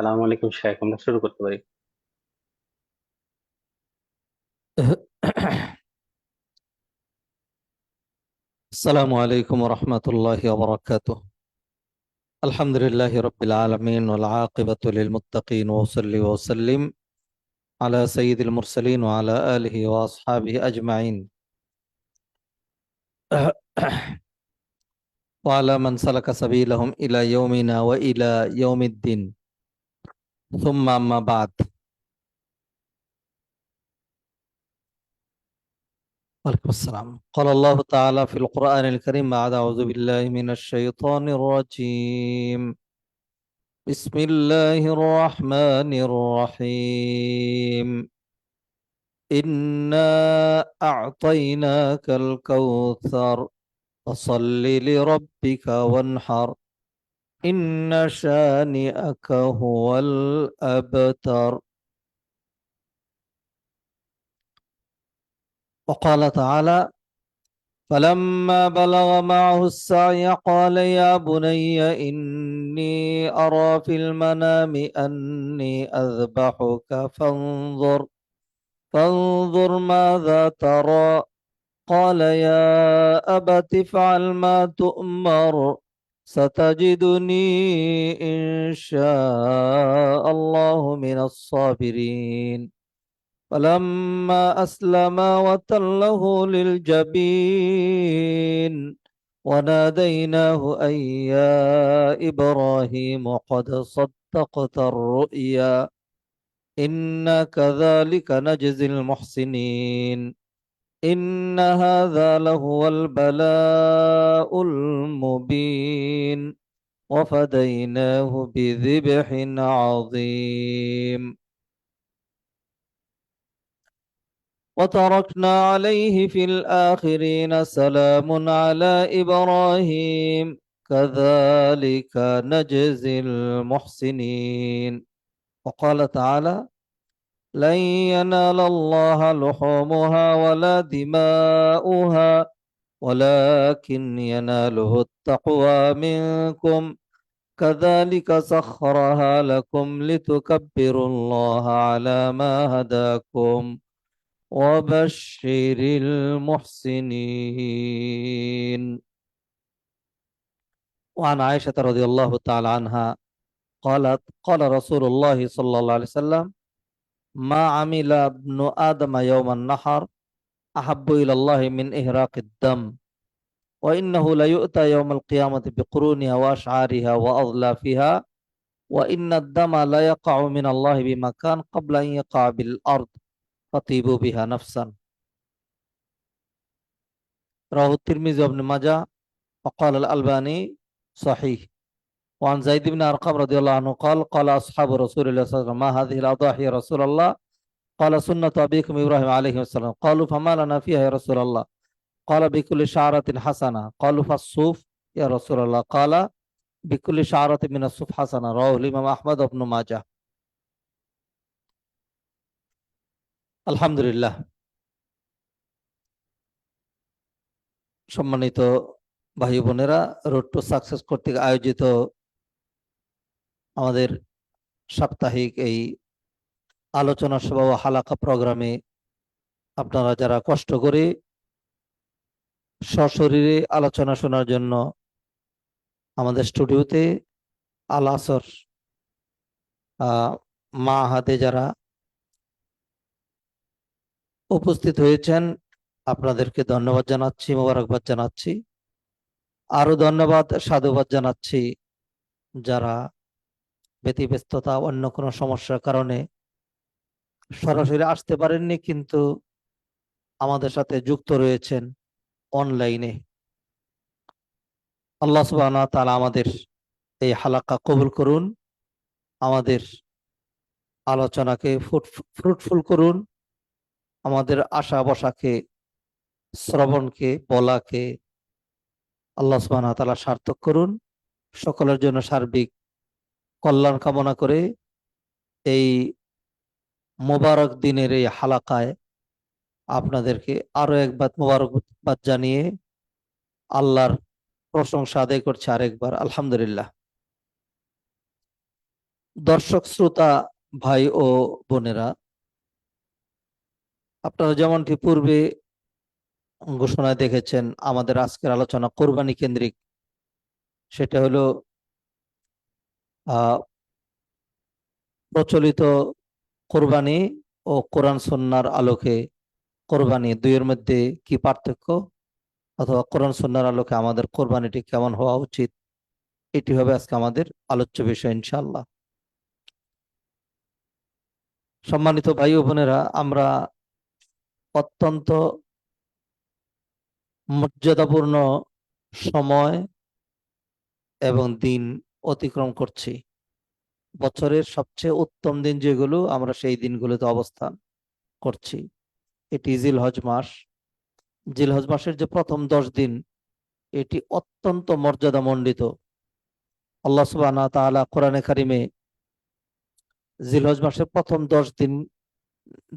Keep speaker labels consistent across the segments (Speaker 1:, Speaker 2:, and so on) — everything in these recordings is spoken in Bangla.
Speaker 1: সালাম আলাইকুম শেখ, আমরা শুরু করতে পারি।
Speaker 2: السلام عليكم ورحمة الله وبركاته. الحمد لله رب العالمين والعاقبة للمتقين، وصلي وسلم على سيد المرسلين وعلى آله وأصحابه أجمعين وعلى من سلك سبيلهم إلى يومنا وإلى يوم الدين، ثم أما بعد. وعليكم السلام. قال الله تعالى في القرآن الكريم بعد أعوذ بالله من الشيطان الرجيم. بسم الله الرحمن الرحيم. إنا أعطيناك الكوثر فصل لربك وانحر إن شانئك هو الأبتر. وقال تعالى: فلما بلغ معه السعي قال يا بني إني أرى في المنام أني أذبحك فانظر ماذا ترى. قال يا أبت افعل ما تؤمر ستجدني إن شاء الله من الصابرين. فلما أسلما وتله للجبين وناديناه أن يا إبراهيم قد صدقت الرؤيا إنا كذلك نجزي المحسنين إن هذا لهو البلاء المبين وفديناه بذبح عظيم وتركنا عليه في الآخرين سلام على إبراهيم كذلك نجزي المحسنين. وقال تعالى: لن ينال الله لحومها ولا دماؤها ولكن يناله التقوى منكم كذلك سخرها لكم لتكبروا الله على ما هداكم وبشر المحسنين. وعن عائشة رضي الله تعالى عنها قالت: قال رسول الله صلى الله عليه وسلم: ما عمل ابن آدم يوم النحر أحب إلى الله من إهراق الدم وإنه ليؤتى يوم القيامة بقرونها وأشعارها وأظلافها وإن الدم لا يقع من الله بمكان قبل أن يقع بالأرض فطيبوا بها نفسا. رواه الترمذي وابن ماجه وقال الألباني صحيح. وعن زيد بن أرقم رضي الله عنه قال: قال أصحاب رسول الله صلى الله عليه وسلم: ما هذه الأضاحي يا رسول الله؟ قال: سنة أبيكم إبراهيم عليه السلام. قالوا: فما لنا فيها يا رسول الله؟ قال: بكل شعرة حسنة. قالوا: فالصوف يا رسول الله؟ قال: بكل شعرة من الصوف حسنة. رواه الإمام أحمد وابن ماجه। আলহামদুলিল্লাহ। সম্মানিত ভাই বোনেরা, রোড টু সাকসেস কর্তৃক আয়োজিত আমাদের সাপ্তাহিক এই আলোচনা সভা ও হালাকা প্রোগ্রামে আপনারা যারা কষ্ট করে সশরীরে আলোচনা শোনার জন্য আমাদের স্টুডিওতে আল আসর মাহাদে যারা উপস্থিত হয়েছেন, আপনাদেরকে ধন্যবাদ জানাচ্ছি, মোবারকবাদ জানাচ্ছি। আরো ধন্যবাদ, সাধুবাদ জানাচ্ছি যারা ব্যতিব্যস্ততা অন্য কোনো সমস্যার কারণে সরাসরি আসতে পারেননি কিন্তু আমাদের সাথে যুক্ত রয়েছেন অনলাইনে। আল্লাহ সুবহানাহু ওয়া তাআলা আমাদের এই হালাকা কবুল করুন, আমাদের আলোচনাকে ফ্রুটফুল করুন, আমাদের আশা বসাকে, শ্রবণকে, বলাকে আল্লাহ সুবহানাহু ওয়া তাআলা সার্থক করুন। সকলের জন্য সার্বিক কল্যাণ কামনা করে এই মোবারক দিনের এই হালাকায় আপনাদেরকে আরো একবার মোবারকবাদ জানিয়ে আল্লাহর প্রশংসা আদায় করছে আরেকবার, আলহামদুলিল্লাহ। দর্শক শ্রোতা ভাই ও বোনেরা, আপনারা যেমনটি পূর্বে ঘোষণায় দেখেছেন, আমাদের আজকের আলোচনা কোরবানি কেন্দ্রিক। সেটা হলো আহ প্রচলিত কোরবানি ও কোরআন সুন্নাহর আলোকে কোরবানি দুইয়ের মধ্যে কি পার্থক্য, অথবা কোরআন সুন্নাহর আলোকে আমাদের কোরবানিটি কেমন হওয়া উচিত, এটি হবে আজকে আমাদের আলোচ্য বিষয় ইনশাআল্লাহ। সম্মানিত ভাই ও বোনেরা, আমরা অত্যন্ত মর্যাদাপূর্ণ সময় এবং দিন অতিক্রম করছি। বছরের সবচেয়ে উত্তম দিন যেগুলো, আমরা সেই দিনগুলোতে অবস্থান করছি। এটি জিলহজ মাস। জিলহজ মাসের যে প্রথম 10 দিন, এটি অত্যন্ত মর্যাদামণ্ডিত। আল্লাহ সুবহানাহু ওয়া তাআলা কোরআনে কারিমে জিলহজ মাসের প্রথম 10 দিন,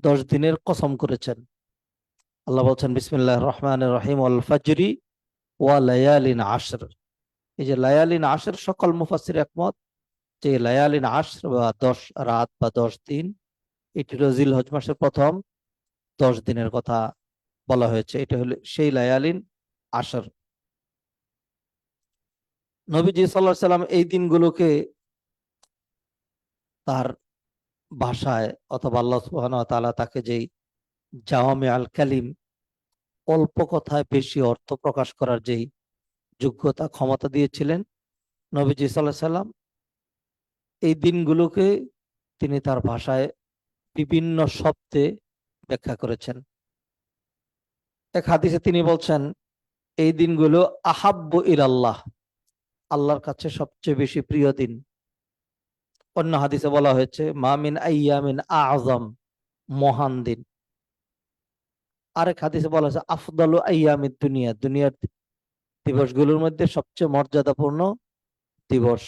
Speaker 2: 10 দিনের কসম করেছেন। আল্লাহ বলছেন, বিসমিল্লাহির রহমানির রহিম, ওয়াল ফাজরি ওয়া লায়ালিন আশর। এই যে লায়ালিন আশর, সকল মুফাসসির একমত যে লায়ালিন আশর বা 10 রাত বা 10 দিন, এটি হলো জিলহজ মাসের প্রথম 10 দিনের কথা বলা হয়েছে। এটা হলো সেই লায়ালিন আশর। নবীজি সাল্লাল্লাহু আলাইহি সাল্লাম এই দিনগুলোকে তার ভাষায়, অথবা আল্লাহ সুবহানাহু ওয়া তাআলা তাকে যেই জাওয়ামি আল কালিম, অল্প কথায় বেশি অর্থ প্রকাশ করার যেই যোগ্যতা ক্ষমতা দিয়েছিলেন, নবীজি সাল্লাল্লাহু আলাইহি সাল্লাম এই দিনগুলোকে তিনি তার ভাষায় বিভিন্ন শব্দে ব্যাখ্যা করেছেন। এক হাদিসে তিনি বলছেন, এই দিনগুলো আহাব্বু ইলাল্লাহ, আল্লাহর কাছে সবচেয়ে বেশি প্রিয় দিন। অন্য হাদিসে বলা হয়েছে, মা মিন আইয়ামিন আযম, মহান দিন। আরেক হাদিসে বলা হয়েছে আফদালু আইয়ামিদ দুনিয়া, দুনিয়ার দিবসগুলোর মধ্যে সবচেয়ে মর্যাদাপূর্ণ দিবস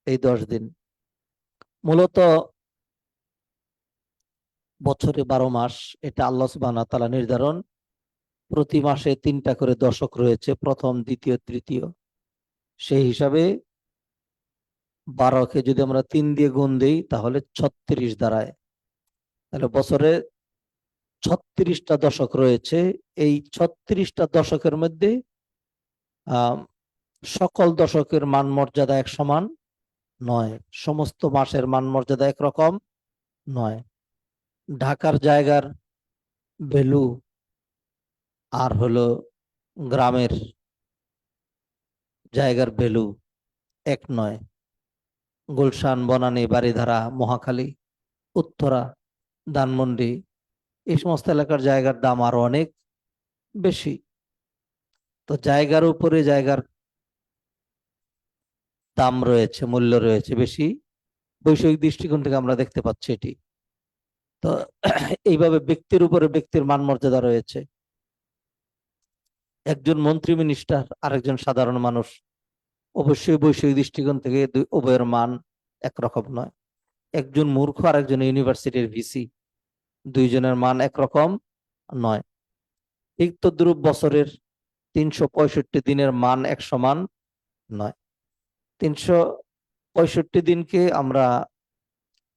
Speaker 2: এই 10 দিন। মূলত বছরে 12 মাস, এটা আল্লাহ সুবহানাহু ওয়া তাআলা নির্ধারণ। প্রতি মাসে 3টা করে দশক রয়েছে, প্রথম, দ্বিতীয়, তৃতীয়। সেই হিসাবে 12কে যদি আমরা 3 দিয়ে গুণ দিই, তাহলে 36 দাঁড়ায়। তাহলে বছরে 36টা দশক রয়েছে। এই 36টা দশকের মধ্যে আহ সকল দশকের মান মর্যাদা এক সমান নয়, সমস্ত মাসের মান মর্যাদা একরকম নয়। ঢাকার জায়গার ভ্যালু আর হলো গ্রামের জায়গার ভ্যালু এক নয়। গুলশান, বনানী, বারিধারা, মহাখালী, উত্তরা, ধানমন্ডি, এই সমস্ত এলাকার জায়গার দাম আরো অনেক বেশি। তো জায়গার উপরে জায়গার দাম রয়েছে, মূল্য রয়েছে বেশি। বৈষয়িক দৃষ্টিকোণ থেকে আমরা দেখতে পাচ্ছি এটি। তো এইভাবে ব্যক্তির উপরে ব্যক্তির মান মর্যাদা রয়েছে। একজন মন্ত্রী, মিনিস্টার, আরেকজন সাধারণ মানুষ, অবশ্যই বৈষয়িক দৃষ্টিকোণ থেকে উভয়ের মান একরকম নয়। একজন মূর্খ আর একজন ইউনিভার্সিটির ভিসি, দুইজনের মান একরকম নয়। ঠিক তদ্রূপ বছরের 365 দিনের মান এক সমান নয়। 365 দিনকে আমরা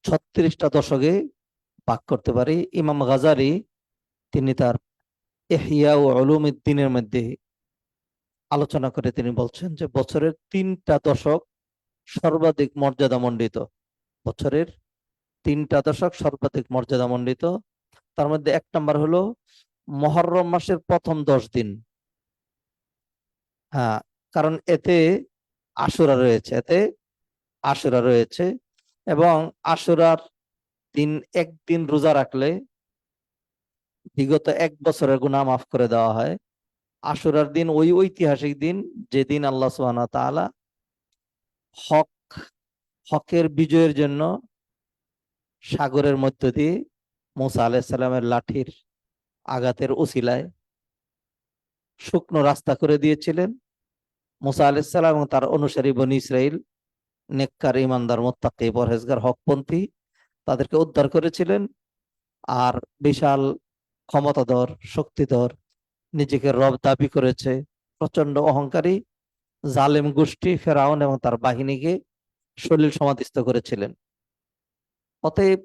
Speaker 2: 36টা দশকে ভাগ করতে পারি। ইমাম গাজালি তিনি তার ইহইয়া ও উলুমিদ্দিনের মধ্যে আলোচনা করে তিনি বলছেন যে বছরের 3টা দশক সর্বাধিক মর্যাদামণ্ডিত। বছরের 3টা দশক সর্বাধিক মর্যাদামণ্ডিত। তার মধ্যে 1 নম্বর হলো মুহররম মাসের প্রথম 10 দিন। হ্যাঁ, কারণ এতে আশুরা রয়েছে এবং আশুরার দিন একদিন রোজা রাখলে বিগত 1 বছরের গুনাহ মাফ করে দেওয়া হয়। আশুরার দিন ওই ঐতিহাসিক দিন, যেদিন আল্লাহ সুবহানাহু ওয়া তাআলা হকের বিজয়ের জন্য সাগরের মধ্য দিয়ে মুসা আলাইহিস সালামের লাঠির আঘাতের উসিলায় শুকনো রাস্তা করে দিয়েছিলেন। মুসা আলাইহিস সালাম এবং তার অনুসারী বনী ইসরাইল, নেককার, ইমানদার, মুত্তাকি, পরহেজগার, হকপন্থী, তাদেরকে উদ্ধার করেছিলেন। আর বিশাল ক্ষমতাধর, শক্তিধর, নিজেকে রব দাবি করেছে প্রচন্ড অহংকারী জালেম গোষ্ঠী ফেরাউন এবং তার বাহিনীকে সলিল সমাধিস্থ করেছিলেন। অতএব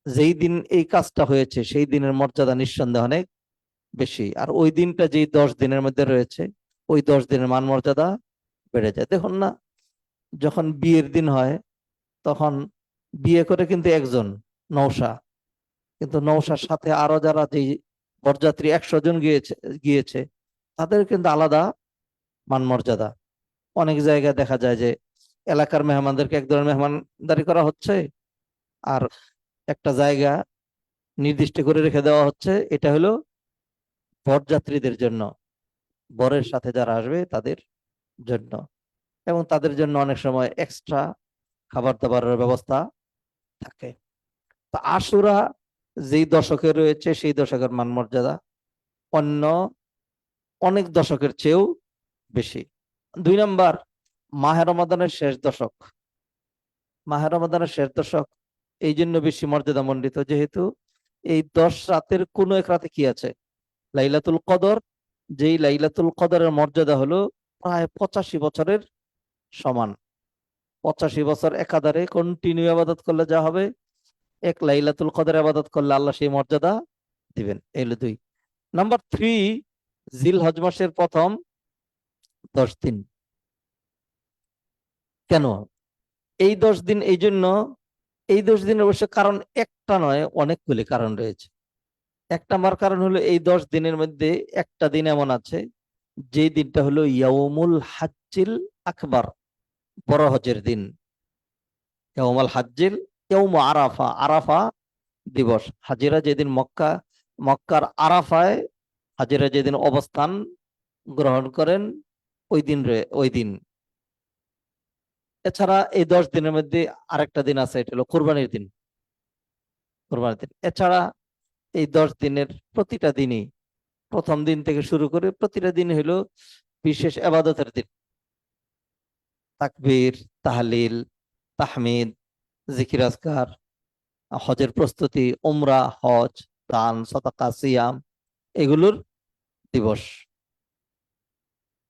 Speaker 2: যেই দিন এই কাজটা হয়েছে সেই দিনের মর্যাদা নিঃসন্দেহে অনেক বেশি। আর ওই দিনটা যেই 10 দিনের মধ্যে রয়েছে, ওই 10 দিনের মান মর্যাদা বেড়ে যায়। দেখুন না, যখন বিয়ের দিন হয় তখন বিয়ে করে কিন্তু একজন নৌশা, কিন্তু নৌশার সাথে আরো যারা যেই বরযাত্রী 100 জন গিয়েছে গিয়েছে তাদের কিন্তু আলাদা মান মর্যাদা। অনেক জায়গায় দেখা যায় যে এলাকার মেহমানদেরকে এক ধরনের মেহমানদারি করা হচ্ছে, আর একটা জায়গা নির্দিষ্ট করে রেখে দেওয়া হচ্ছে, এটা হলো বরযাত্রীদের জন্য, বরের সাথে যারা আসবে তাদের জন্য, এবং তাদের জন্য অনেক সময় এক্সট্রা খাবার দাবারের ব্যবস্থা থাকে। তো আশুরা যেই দশকে রয়েছে সেই দশকের মান মর্যাদা অন্য অনেক দশকের চেয়েও বেশি। 2 নম্বর, মাহে রমাদানের শেষ দশক। মাহে রমাদানের শেষ দশক এই জন্য বেশি মর্যাদা মণ্ডিত, যেহেতু এই 10 রাতের কোনো এক রাতে কি আছে, লাইলাতুল কদর। যেই লাইলাতুল কদরের মর্যাদা হলো প্রায় 85 বছরের সমান। 85 বছর একাধারে কন্টিনিউ আবাদত করলে যা হবে, এক লাইলাতুল কদর আবাদত করলে আল্লাহ সেই মর্যাদা দিবেন। এই হলো 2। নাম্বার 3, জিল হজ মাসের প্রথম 10 দিন। কেন এই 10 দিন? এই জন্য এই 10 দিনের অবশ্য কারণ একটা নয়, অনেকগুলি কারণ রয়েছে। 1 নম্বর কারণ হলো এই 10 দিনের মধ্যে একটা দিন এমন আছে যে দিনটা হলো ইয়াউমুল হাজ্জিল আকবার, বড় হজের দিন। ইয়াউমুল হাজ্জিল, ইয়াউমু আরাফা, আরাফা দিবস। হাজিরা যেদিন মক্কার আরাফায় হাজিরা যেদিন অবস্থান গ্রহণ করেন, ওই দিন। এছাড়া এই 10 দিনের মধ্যে আরেকটা দিন আছে, এটা হলো কোরবানির দিন। কোরবানির দিন এছাড়া এই 10 দিনের প্রতিটা দিনই, প্রথম দিন থেকে শুরু করে প্রতিটা দিন হলো বিশেষ আবাদতের দিন। তাকবীর, তাহলিল, তাহমিদ, জিকির আজকার, হজের প্রস্তুতি, উমরা, হজ, দান, সাদাকা, সিয়াম, এগুলোর দিবস।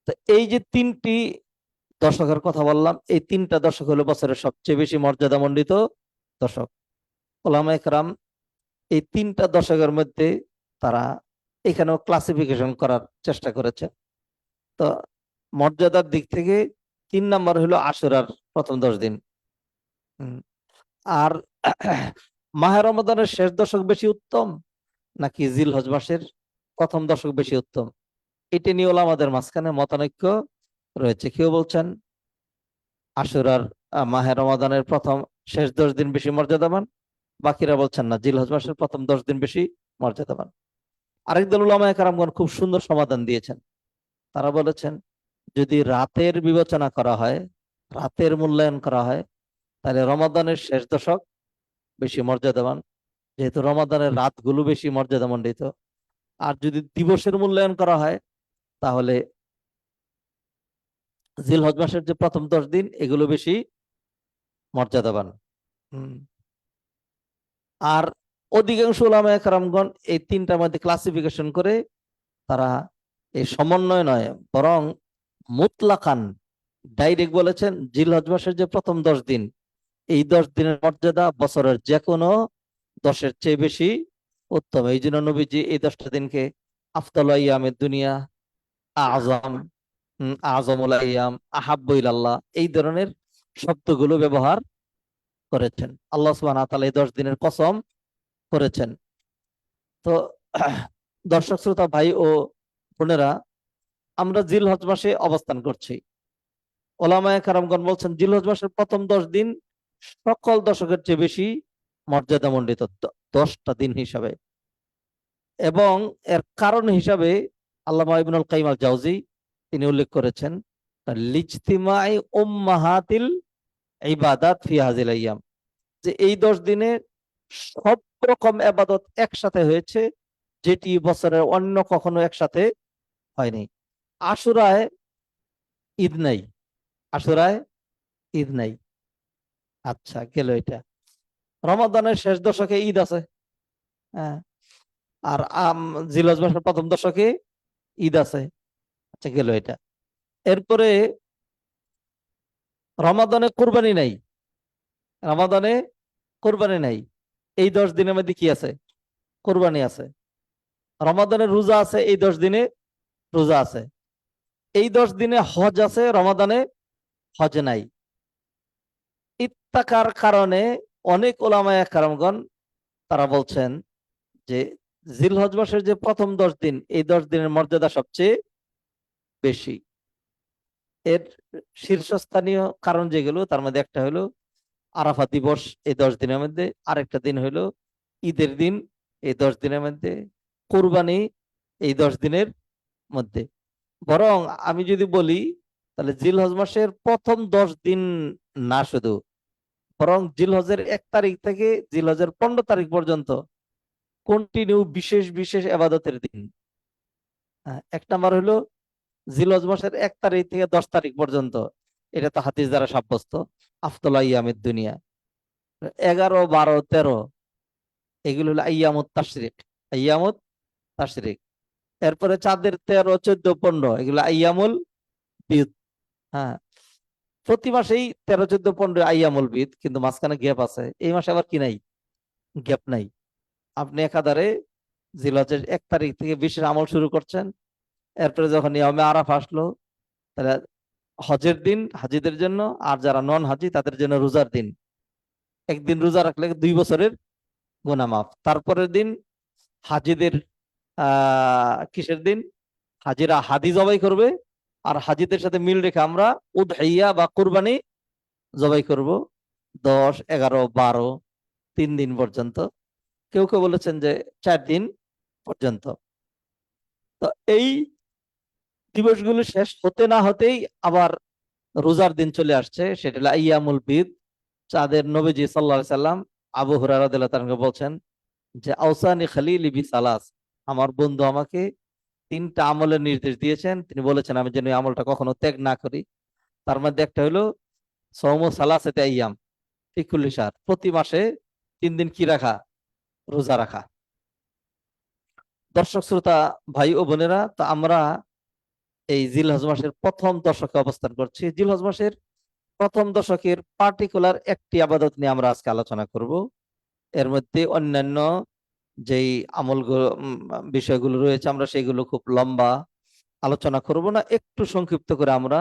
Speaker 2: তো এই যে 3টি দশকের কথা বললাম, এই 3টা দশক হলো বছরের সবচেয়ে বেশি মর্যাদামণ্ডিত দশক। ওলামায়ে কেরাম এই 3টা দশকের মধ্যে তারা এখানেও ক্লাসিফিকেশন করার চেষ্টা করেছে। তো মর্যাদার দিক থেকে 3 নম্বর হলো আশুরার প্রথম 10 দিন। আর মাহে রমাদানের শেষ দশক বেশি উত্তম নাকি জিল হজ মাসের প্রথম দশক বেশি উত্তম, এটা নিয়ে আমাদের মাঝখানে মতানৈক্য রয়েছে। কেউ বলছেন আশুরার মাহে রমাদানের প্রথম শেষ 10 দিন বেশি মর্যাদাবান, বাকিরা বলছেন না, জিল হজ মাসের প্রথম 10 দিন বেশি মর্যাদাবান। আরেক দল উলামায়ে কেরামগণ খুব সুন্দর সমাধান দিয়েছেন। তারা বলেছেন যদি রাতের বিবেচনা করা হয়, রাতের মূল্যায়ন করা হয়, তাহলে রমাদানের শেষ দশক বেশি মর্যাদাবান, যেহেতু রমাদানের রাতগুলো বেশি মর্যাদামণ্ডিত। আর যদি দিবসের মূল্যায়ন করা হয় তাহলে জিল হজ মাসের যে প্রথম 10 দিন এগুলো বেশি মর্যাদাবান। আর অধিকাংশ উলামায়ে কেরামগণ এই 3টার মধ্যে ক্লাসিফিকেশন করে তারা এই সমন্বয় নয়, বরং মুতলাকান ডাইরেক্ট বলেছেন জিল হজ মাসের যে প্রথম 10 দিন, এই 10 দিনের মর্যাদা বছরের যে কোনো 10-এর চেয়ে বেশি উত্তম। এই জন্য নবীজি এই 10টা দিনকে আফদাল আইয়ামের দুনিয়া, আজম, আজমুল আইয়াম, আহাব্বু ইলাল্লাহ, এই ধরনের শব্দগুলো ব্যবহার করেছেন। আল্লাহ সুবহানাহু ওয়া তাআলা এই 10 দিনের কসম করেছেন। তো দর্শক শ্রোতা ভাই ও বোনেরা, আমরা জিল হজ মাসে অবস্থান করছি। ওলামায়ে কেরামগণ বলছেন জিল হজ মাসের প্রথম 10 দিন সকল দশকের চেয়ে বেশি মর্যাদামণ্ডিত 10টা দিন হিসাবে। এবং এর কারণ হিসাবে আল্লামা ইবনুল কাইয়িম আল জাওজি তিনি উল্লেখ করেছেন লিজতিমাই উম্মাহাতিল ইবাদাত ফি হাযিল আইয়াম, যে এই 10 দিনে সব রকম ইবাদত একসাথে হয়েছে, যেটি বছরের অন্য কখনো একসাথে হয়নি। আশুরায় ঈদ নাই, আশুরায় ঈদ নাই। আচ্ছা, গেল এটা। রমাদানের শেষ দশকে ঈদ আছে, হ্যাঁ, আর জিল হজ মাসের প্রথম দশকে ঈদ আছে। আচ্ছা, গেল এটা। এরপরে রমাদানে কোরবানি নাই, রমাদানে কোরবানি নাই, এই 10 দিনের মধ্যে কি আছে? কোরবানি আছে। রমাদানের রোজা আছে, এই 10 দিনে রোজা আছে। এই 10 দিনে হজ আছে, রমাদানে হজ নাই। ইত্তাকার কারণে অনেক ওলামায়ে কেরামগণ তারা বলছেন যে জিলহজ মাসের যে প্রথম 10 দিন, এই 10 দিনের মর্যাদা সবচেয়ে বেশি। এর শীর্ষস্থানীয় কারণ যেগুলো, তার মধ্যে একটা হলো আরাফা দিবস এই 10 দিনের মধ্যে, আরেকটা দিন হলো ঈদের দিন এই 10 দিনের মধ্যে, কুরবানি এই 10 দিনের মধ্যে। বরং আমি যদি বলি, তাহলে জিলহজ মাসের প্রথম 10 দিন না শুধু, বরং জিলহজের 1 তারিখ থেকে জিলহজের 15 তারিখ পর্যন্ত কন্টিনিউ বিশেষ বিশেষ এবাদতের দিন। এক নাম্বার হলো জিলহজ মাসের 1 তারিখ থেকে 10 তারিখ পর্যন্ত, এটা তো হাদিস দ্বারা সাব্যস্ত, আফদল আইয়ামের দুনিয়া। 11, 12, 13 এগুলো হলো আইয়ামুত তাশরিক, আইয়ামুত তাশরিক। এরপরে চাঁদের 13, 14, 15 এগুলো আইয়ামুল বিদ। হ্যাঁ, প্রতি মাসেই 13, 14, 15 আইয়ামুল বিদ, কিন্তু মাঝখানে গ্যাপ আছে। এই মাসে আবার কি নাই? গ্যাপ নাই। আপনি একাধারে জিলহজের 1 তারিখ থেকে বিশেষ আমল শুরু করছেন। এরপরে যখন ইয়ামে আরাফা আসলো, তাহলে হজের দিন হাজিদের জন্য, আর যারা নন হাজি তাদের জন্য রোজার দিন। একদিন রোজা রাখলে 2 বছরের গুনাহ মাফ। তারপরের দিন হাজিদের কিসের দিন? হাজিরা হাদি জবাই করবে, আর হাজিদের সাথে মিল রেখে আমরা উদহিয়া বা কুরবানি জবাই করব 10, 11, 12, 3 দিন পর্যন্ত। কেউ কেউ বলেছেন যে 4 দিন পর্যন্ত। তো এই দিবসগুলো শেষ হতে না হতেই আবার রোজার দিন চলে আসছে, সেটা হলো আইয়ামুল বিদ। চাঁদের নবীজি সাল্লাল্লাহু আলাইহি সাল্লাম আবু হুরায়রা রাদিয়াল্লাহু তাআলা বলছেন যে আওসানি খালিলি বিসালাস, আমার বন্ধু আমাকে 3টা আমলের নির্দেশ দিয়েছেন। তিনি বলেছেন আমি যেন এই আমলটা কখনো ত্যাগ না করি। তার মধ্যে একটা হলো সওমু সালাসাতি আইয়াম ফি কুল্লি শাহর, প্রতি মাসে 3 দিন কি রাখা? রোজা রাখা। দর্শক শ্রোতা ভাই ও বোনেরা, তো আমরা এই জিলহজ মাসের প্রথম দশকে অবস্থান করছি। জিলহজ মাসের প্রথম দশকের পার্টিকুলার একটি আবাদত নিয়ে আমরা আজকে আলোচনা করব। এর মধ্যে অন্যান্য যেই আমলগুলো বিষয়গুলো রয়েছে, আমরা সেগুলো খুব লম্বা আলোচনা করব না, একটু সংক্ষিপ্ত করে আমরা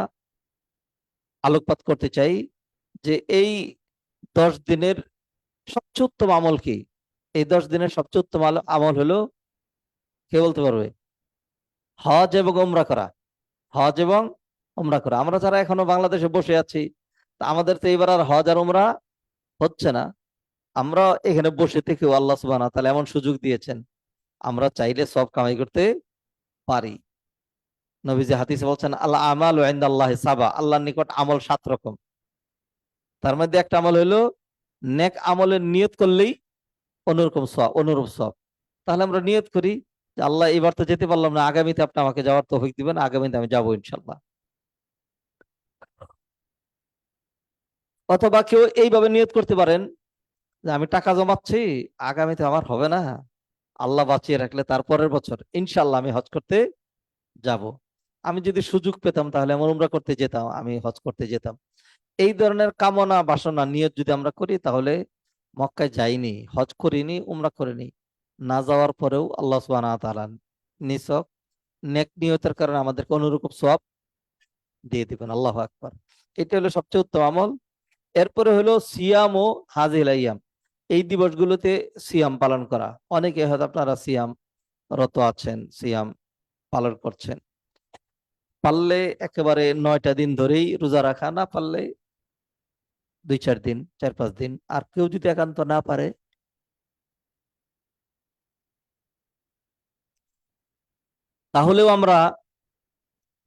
Speaker 2: আলোকপাত করতে চাই যে এই 10 দিনের সবচেয়ে উত্তম আমল কি। এই 10 দিনের সবচেয়ে উত্তম আমল হলো, কে বলতে পারবে? হজ এবং ওমরা করা। হজ এবং ওমরা করা। আমরা যারা এখনো বাংলাদেশে বসে আছি, তা আমাদের তো এবার আর হজ আর ওমরা হচ্ছে না। আমরা এখানে বসে থেকেও আল্লাহ সুবহানাহু ওয়া তাআলা এমন সুযোগ দিয়েছেন, আমরা চাইলে সব কামাই করতে পারি। নবীজি হাদিসে বলছেন আল আমালু ইনদাল্লাহি সাবা, আল্লাহর নিকট আমল 7 রকম। তার মধ্যে একটা আমল হলো নেক আমলের নিয়ত করলেই অনুরূপ সওয়াব। তাহলে আমরা নিয়ত করি যে আল্লাহ এবার তো যেতে পারলাম না, আগামীতে আপনি আমাকে যাওয়ার তৌফিক দিবেন, আগামীতে আমি যাবো ইনশাল্লাহ। অথবা কেউ এইভাবে নিয়ত করতে পারেন যে আমি টাকা জমাচ্ছি, আগামীতে আমার হবে না, আল্লাহ বাঁচিয়ে রাখলে তারপরের বছর ইনশাল্লাহ আমি হজ করতে যাব। আমি যদি সুযোগ পেতাম তাহলে আমার উমরা করতে যেতাম, আমি হজ করতে যেতাম। এই ধরনের কামনা বাসনা নিয়ত যদি আমরা করি, তাহলে মক্কায় যাইনি, হজ করিনি, উমরা করিনি, না যাওয়ার পরেও আল্লাহ সুবহানাহু ওয়া তাআলা নিছক নেক নিয়তের কারণে আমাদেরকে অনুরূপ সওয়াব দিয়ে দিবেন। আল্লাহু আকবার। এটা হলো সবচেয়ে উত্তম আমল। এরপরে হলো সিয়াম ও হাজিল আইয়াম, এই দিবসগুলোতে সিয়াম পালন করা। অনেকে হয়তো আপনারা সিয়াম রত আছেন, সিয়াম পালন করছেন। পারলে একেবারে 9টা দিন ধরেই রোজা রাখা, না পারলে 2-4 দিন, 4-5 দিন। আর কেউ যদি একান্ত না পারে, তাহলেও আমরা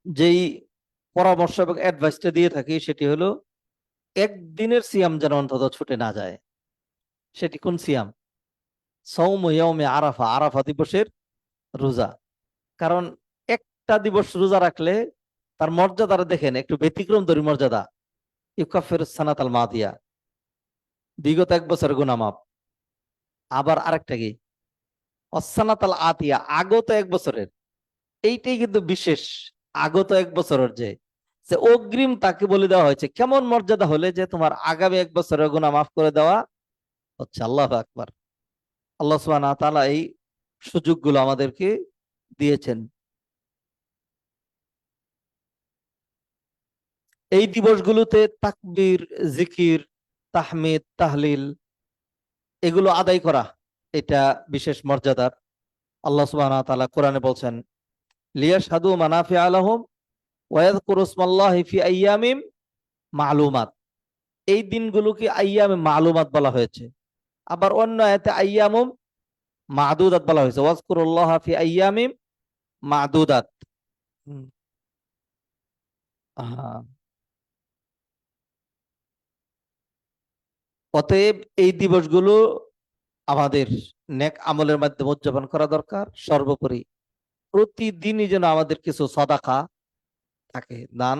Speaker 2: যেই পরামর্শ এবং অ্যাডভাইসটা দিয়ে থাকি সেটি হলো একদিনের সিয়াম যেন অন্তত ছুটে না যায়। সেটি কোন সিয়াম? সাওমু ইয়াউমে আরাফা, আরাফা দিবসের রোজা। কারণ একটা দিবস রোজা রাখলে তার মর্যাদাটা দেখেন, একটু ব্যতিক্রম ধরি মর্যাদা। ইউকাফিরুস সানাতাল মাদিয়া, বিগত 1 বছর গুনাহ মাফ। আবার আরেকটা কি? অসানাতাল আতিয়া, আগত 1 বছরের। এইটাই কিন্তু বিশেষ। আগত 1 বছরের যে যে অগ্রিম তাকে বলে দেওয়া হয়েছে। কেমন মর্যাদা হলে যে তোমার আগামী 1 বছরের গুনাহ মাফ করে দেওয়া হচ্ছে। আল্লাহু আকবার। আল্লাহ সুবহানাহু ওয়া তাআলা এই সুযোগগুলো আমাদেরকে দিয়েছেন। এই দিবসগুলোতে তাকবীর, জিকির, তাহমিদ, তাহলিল এগুলো আদায় করা, এটা বিশেষ মর্যাদার। আল্লাহ সুবহানাহু ওয়া তাআলা কোরআনে বলছেন, লিয়াশহাদু মানাফিআ লাহুম ওয়া ইয়াযকুরু ইসমাল্লাহি ফি আইয়ামিম মা'লুমাত। এই দিনগুলোকে আইয়ামে মা'লুমাত বলা হয়েছে। আবার অন্য আয়াতে আইয়ামুম মা'দুদাত বলা হয়েছে, ওয়াজকুরুল্লাহা ফি আইয়ামিম মা'দুদাত। হুম, হ্যাঁ। অতএব এই দিবসগুলো আমাদের নেক আমলের মাধ্যমে উদযাপন করা দরকার। সর্বোপরি প্রতিদিনই যেন আমাদের কিছু সদাকা থাকে, দান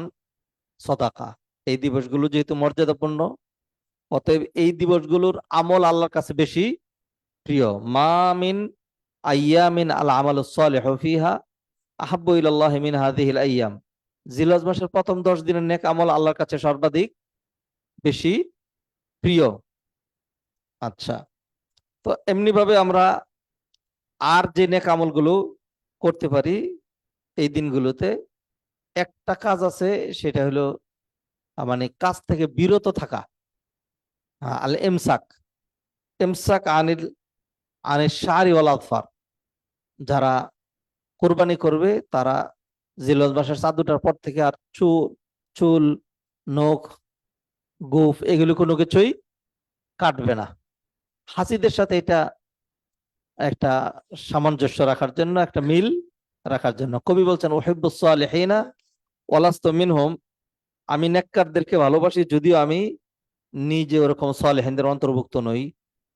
Speaker 2: সদাকা। এই দিবসগুলো যেহেতু মর্যাদাপূর্ণ, অতএব এই দিবসগুলোর আমল আল্লাহর কাছে বেশি প্রিয়। মা মিন আইয়ামিন আল আমালুস সালিহু ফিহা আহাব্বু ইলাল্লাহি মিন হাযিহিল আইয়াম। জিলহজ মাসের প্রথম 10 দিনের নেক আমল আল্লাহর কাছে সর্বাধিক বেশি প্রিয়। আচ্ছা, তো এমনি ভাবে আমরা আর যে নেক আমলগুলো করতে পারি এই দিনগুলোতে, একটা কাজ আছে, সেটা হলো মানে কাজ থেকে বিরত থাকা। আল ইমসাক, ইমসাক আনিল আনিল শারি ওয়াল আযফার। যারা কোরবানি করবে তারা জিলহজ মাসের 4 পর থেকে আর চুল, নখ, গোঁফ এগুলো কোনো কিছুই কাটবে না। হাসিদের সাথে এটা একটা সামঞ্জস্য রাখার জন্য, একটা মিল রাখার জন্য কবি বলছেন, উহিব্বুস সালিহিনা ওয়ালাস্তু মিনহুম। আমি নেককারদেরকে ভালোবাসি, যদিও আমি নিজে ওরকম সালেহিনদের অন্তর্ভুক্ত নই।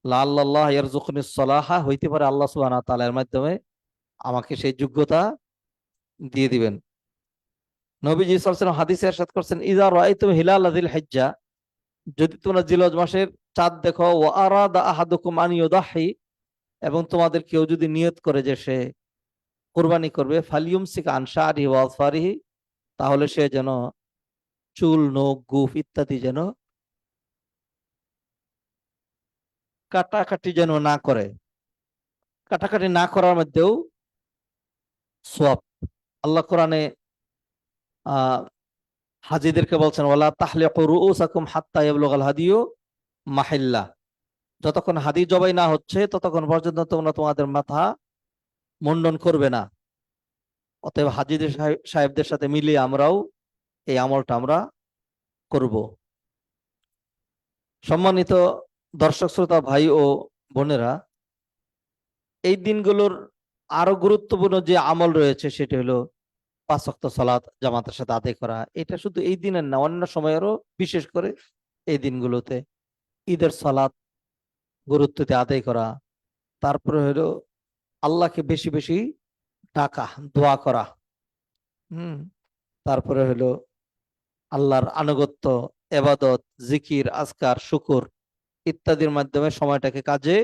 Speaker 2: লাআল্লাল্লাহ ইয়ারযুকুনিস সালাহা, হইতে পারে আল্লাহ সুবহানাহু ওয়া তাআলার মাধ্যমে আমাকে সেই যোগ্যতা দিয়ে দিবেন। নবীজি সাল্লাল্লাহু আলাইহি ওয়াসাল্লাম হাদিসে ইরশাদ করছেন, ইযা রাআইতুম হিলাল যিল হিজ্জা, যদি তোমরা জিলহজ মাসের চাঁদ দেখো, ওয়া আরাদা আহাদুকুম আন ইউদাহি, এবং তোমাদের কেউ যদি নিয়ত করে যে সে কুরবানি করবে, ফালিয়ুমসিক আন শারিহি ওয়া আযফারিহি, তাহলে সে যেন চুল, নখ, গোঁফ ইত্যাদি যেন কাটাকাটি যেন না করে। কাটাকাটি না করার মধ্যেও সওয়াব। আল্লাহ কোরআনে হাজীদেরকে বলছেন, ওয়ালা তাহলিকু রুউসাকুম হাত্তা ইয়াবলুগাল হাদিয়ু মাহিল্লা। যতক্ষণ হাদি জবাই না হচ্ছে ততক্ষণ পর্যন্ত তোমরা তোমাদের মাথা মুন্ডন করবে না। অতএব হাজীদের সাহেবদের সাথে মিলিয়ে আমরাও এই আমলটা আমরা করব। সম্মানিত দর্শক শ্রোতা ভাই ও বোনেরা, এই দিনগুলোর আরো গুরুত্বপূর্ণ যে আমল রয়েছে সেটি হলো 5 ওয়াক্ত সালাত জামাতের সাথে আদায় করা। এটা শুধু এই দিনের না, অন্য সময়েরও, বিশেষ করে এই দিনগুলোতে ঈদের সালাত গুরুত্ব দিয়ে আদায় করা। তারপরে হলো আল্লাহকে বেশি বেশি ডাকা, দোয়া করা। হুম, তারপরে হলো আল্লাহর আনুগত্য, এবাদত, জিকির, আজকার, শুকুর ইত্যাদির মাধ্যমে সময়টাকে কাজে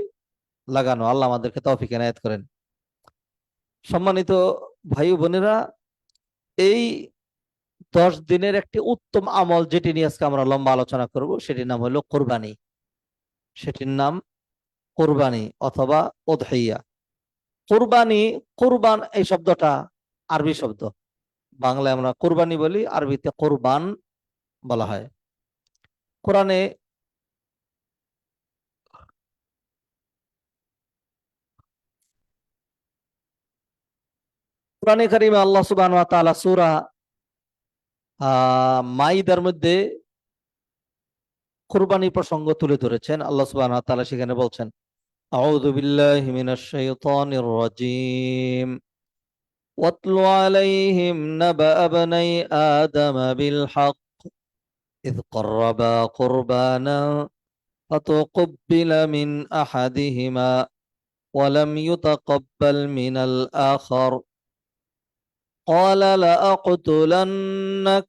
Speaker 2: লাগানো। আল্লাহ আমাদেরকে তৌফিক এনায়েত করেন। সম্মানিত ভাই ও বোনেরা, এই 10 দিনের একটি উত্তম আমল যেটি নিয়ে আজকে আমরা লম্বা আলোচনা করব, সেটির নাম হলো কোরবানি। সেটির নাম কোরবানি অথবা উদহিয়া। কোরবানি, কোরবান এই শব্দটা আরবি শব্দ। বাংলায় আমরা কোরবানি বলি, আরবিতে কোরবান বলা হয়। কোরআনে কোরআনে কারিমে আল্লাহ সুবহানাহু ওয়া তাআলা সূরা মাইদার মধ্যে কোরবানি প্রসঙ্গ তুলে ধরেছেন। আল্লাহ সুবহানাহু ওয়া তাআলা সেখানে বলছেন, আউযু বিল্লাহি মিনাশ শাইতানির রাজীম, ওয়াতলু আলাইহিম নাবা বনাই আদম বিল হক ইয ক্বাররাবা কুরবানা ফাতুকব্বিলা মিন আহাদিহিমা ওয়া লাম ইউতাকাব্বাল মিনাল আখার ক্বালা লাআকতুলান্নাক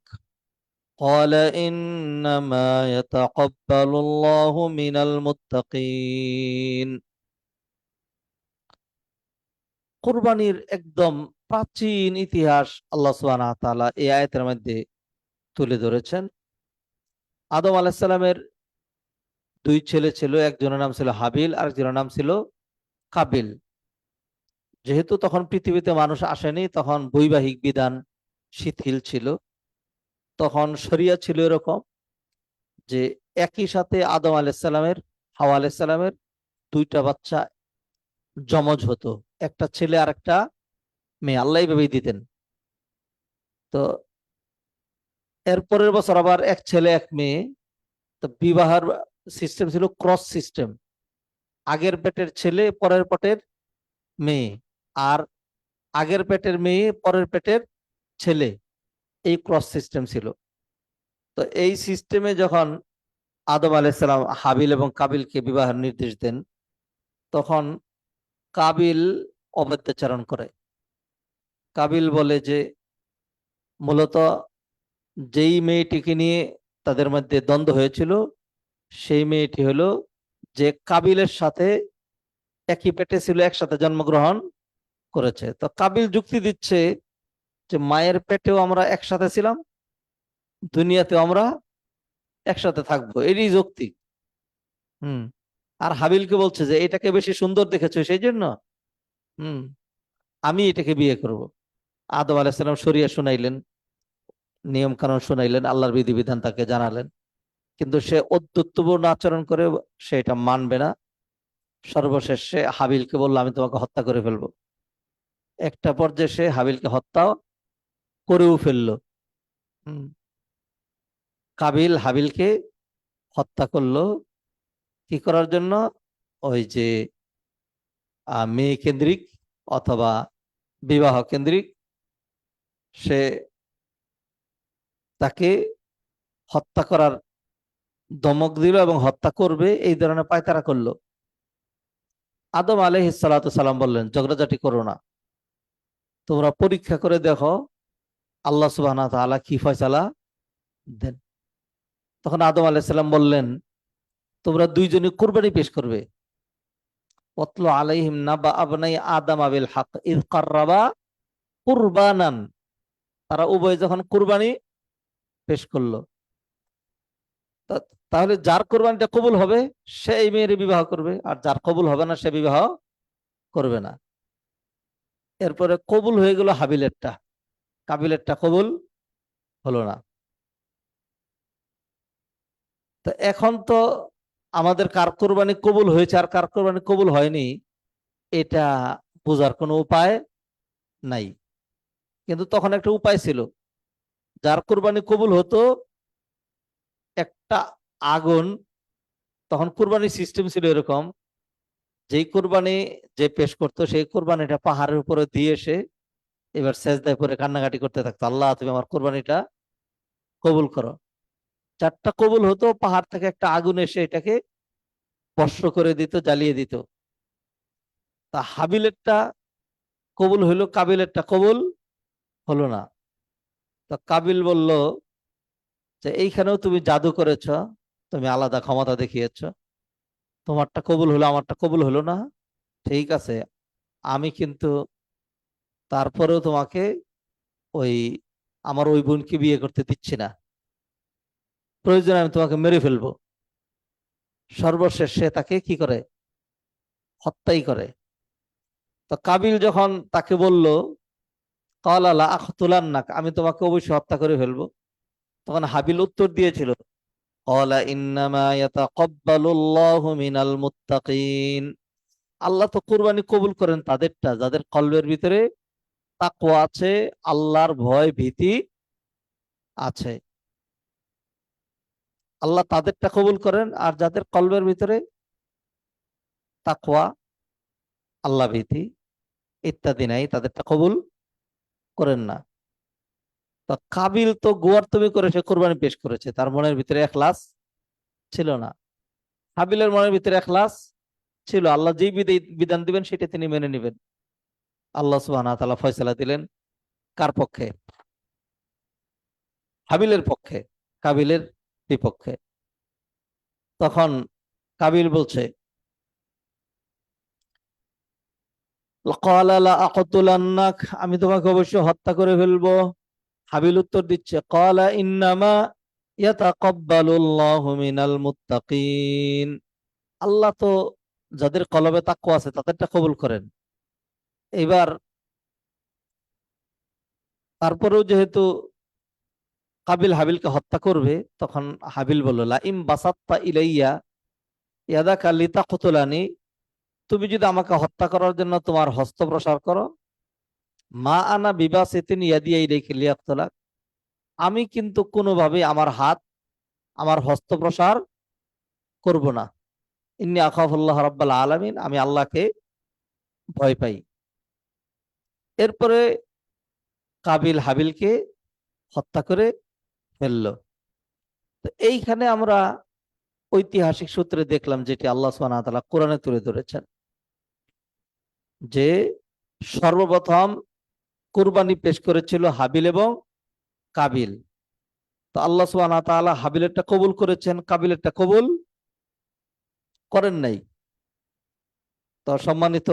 Speaker 2: قال إنما يتقبل الله من المتقين। কুরবানির একদম প্রাচীন ইতিহাস আল্লাহ সুবহানাহু ওয়া তাআলা এই আয়াতের মধ্যে তুলে ধরেছেন। আদম আলাইসাল্লামের দুই ছেলে ছিল, একজনের নাম ছিল হাবিল, আরেকজনের নাম ছিল কাবিল। যেহেতু তখন পৃথিবীতে মানুষ আসেনি, তখন বৈবাহিক বিধান শিথিল ছিল। তখন শরিয়া ছিল এরকম যে একই সাথে আদম আলাইসাল্লামের, হাওয়া আলাইসাল্লামের দুইটা বাচ্চা জমজ হতো, একটা ছেলে আর একটা মেয়ে, আল্লাহ এইভাবেই দিতেন। তো এরপরের বছর আবার এক ছেলে এক মেয়ে। তো বিবাহের সিস্টেম ছিল ক্রস সিস্টেম, আগের পেটের ছেলে পরের পেটের মেয়ে, আর আগের পেটের মেয়ে পরের পেটের ছেলে, এই ক্রস সিস্টেম ছিল। তো এই সিস্টেমে যখন আদম আলাইসালাম হাবিল এবং কাবিলকে বিবাহের নির্দেশ দেন, তখন কাবিল অবৈধচারণ করে। কাবিল বলে যে মূলত যেই মেয়েটিকে নিয়ে তাদের মধ্যে দ্বন্দ্ব হয়েছিল, সেই মেয়েটি হলো যে কাবিলের সাথে একই পেটে ছিল, একসাথে জন্মগ্রহণ করেছে। তো কাবিল যুক্তি দিচ্ছে যে মায়ের পেটেও আমরা একসাথে ছিলাম, দুনিয়াতেও আমরা একসাথে থাকবো, এরই যৌক্তিক। হুম। আর হাবিলকে বলছে যে এটাকে বেশি সুন্দর দেখেছো সেই জন্য হুম আমি এটাকে বিয়ে করব। আদম আলাইসাল্লাম শরিয়া শুনাইলেন, নিয়ম কানুন শুনাইলেন, আল্লাহর বিধিবিধান তাকে জানালেন, কিন্তু সে অদ্যুৎপূর্ণ আচরণ করে সে এটা মানবে না। সর্বশেষ সে হাবিলকে বলল আমি তোমাকে হত্যা করে ফেলবো। একটা পর্যায়ে সে হাবিলকে হত্যা করেও ফেললো। হুম। কাবিল হাবিলকে হত্যা করলো কি করার জন্য? ওই যে মেয়ে কেন্দ্রিক অথবা বিবাহ কেন্দ্রিক, সে তাকে হত্যা করার ধমক দিল এবং হত্যা করবে এই ধরনের পায়তারা করলো। আদম আলাইহিস সালাতু সালাম বললেন ঝগড়াঝাটি করো না, তোমরা পরীক্ষা করে দেখো আল্লাহ সুবহানাহু ওয়া তাআলা কি ফয়সালা দেন। তখন আদম আলাইহিস সালাম বললেন তোমরা দুইজনে কুরবানি পেশ করবে। ওয়াতলু আলাইহিম নাবা আবনাই আদম বিল হক ইয কাররাবা কুরবানান, তারা উভয় যখন কুরবানি পেশ করলো, তাহলে যার কোরবানিটা কবুল হবে সে এই মেয়ের বিবাহ করবে, আর যার কবুল হবে না সে বিবাহ করবে না। এরপরে কবুল হয়ে গেল হাবিলেরটা, কাবিলেরটা কবুল হলো না। তো এখন তো আমাদের কার কোরবানি কবুল হয়েছে আর কার কোরবানি কবুল হয়নি, এটা বোঝার কোনো উপায় নাই। কিন্তু তখন একটা উপায় ছিল, যার কোরবানি কবুল হতো একটা আগুন, তখন কোরবানি সিস্টেম ছিল এরকম, যেই কোরবানি যে পেশ করতো সেই কোরবানিটা পাহাড়ের উপরে দিয়ে এসে এবার সেজদায় পরে কান্নাকাটি করতে থাকতো, আল্লাহ তুমি আমার কোরবানিটা কবুল করো। চারটা কবুল হতো, পাহাড় থেকে একটা আগুন এসে এটাকে স্পর্শ করে দিত, জ্বালিয়ে দিত। তা হাবিলেরটা কবুল হইলো, কাবিলেরটা কবুল হলো না। তো কাবিল বলল যে এইখানেও তুমি জাদু করেছ, তুমি আলাদা ক্ষমতা দেখিয়েছ, তোমারটা কবুল হলো আমারটা কবুল হলো না। ঠিক আছে, আমি কিন্তু তারপরেও তোমাকে ওই আমার ওই বোনকে বিয়ে করতে দিচ্ছি না, প্রয়োজনে আমি তোমাকে মেরে ফেলবো। সর্বশেষ সে তাকে কি করে? হত্যাই করে। তো কাবিল যখন তাকে বলল ক্বালা লা আখতুলান্নাক, আমি তোমাকে অবশ্যই হত্যা করে ফেলবো, তখন হাবিল উত্তর দিয়েছিল ক্বালা ইন্নামা ইয়াতাকাব্বালুল্লাহু মিনাল মুত্তাকিন, আল্লাহ তো কুরবানি কবুল করেন তাদেরটা যাদের কলবের ভিতরে তাকওয়া আছে, আল্লাহর ভয় ভীতি আছে। আল্লাহ তাদেরটা কবুল করেন, আর যাদের কলবের ভিতরে তাকওয়া, আল্লাহ ভীতি ইত্যাদি নাই, তাদেরটা কবুল করেন না। তো কাবিল তো গোয়ার্তুমি করে সে কোরবানি পেশ করেছে, তার মনের ভিতরে এখলাস ছিল না। হাবিলের মনের ভিতরে এখলাস ছিল, আল্লাহ যেই বিধান দিবেন সেটা তিনি মেনে নেবেন। আল্লাহ সুবহানাহু ওয়া তাআলা ফয়সালা দিলেন কার পক্ষে? হাবিলের পক্ষে, কাবিলের বিপক্ষে। তখন কাবিল বলছে ক্বালা লা আকতুলান্নাক, আমি তোমাকে অবশ্যই হত্যা করে ফেলবো। হাবিল উত্তর দিচ্ছে, ক্বালা ইন্নামা ইয়াতাকাব্বালুল্লাহু মিনাল মুত্তাকিন। আল্লাহ তো যাদের কলবে তাকওয়া আছে তাদেরটা কবুল করেন। এবার তারপরেও যেহেতু কাবিল হাবিলকে হত্যা করবে, তখন হাবিল বলল, লা ইম বাসাত্তা ইলাইয়া ইয়াদাকা লিতাকতুলানি, তুমি যদি আমাকে হত্যা করার জন্য তোমার হস্ত প্রসার করো, মা আনা বিবাসিতিন ইয়াদিয়া ইলাইকা লিয়াকতুলাক, আমি কিন্তু কোনোভাবে আমার হাত, আমার হস্ত প্রসার করব না। ইন্নী আখাফুল্লাহ রাব্বাল আলামিন, আমি আল্লাহকে ভয় পাই। এরপরে কাবিল হাবিলকে হত্যা করে ফেললো। তো এইখানে আমরা ঐতিহাসিক সূত্রে দেখলাম, যেটি আল্লাহ সুবহানাহু ওয়া তাআলা কোরআনে তুলে ধরেছেন, যে সর্বপ্রথম কুরবানি পেশ করেছিল হাবিল এবং কাবিল। তো আল্লাহ সুবহানাহু ওয়া তাআলা হাবিলেরটা কবুল করেছেন, কাবিলেরটা কবুল করেন নাই। তো সম্মানিত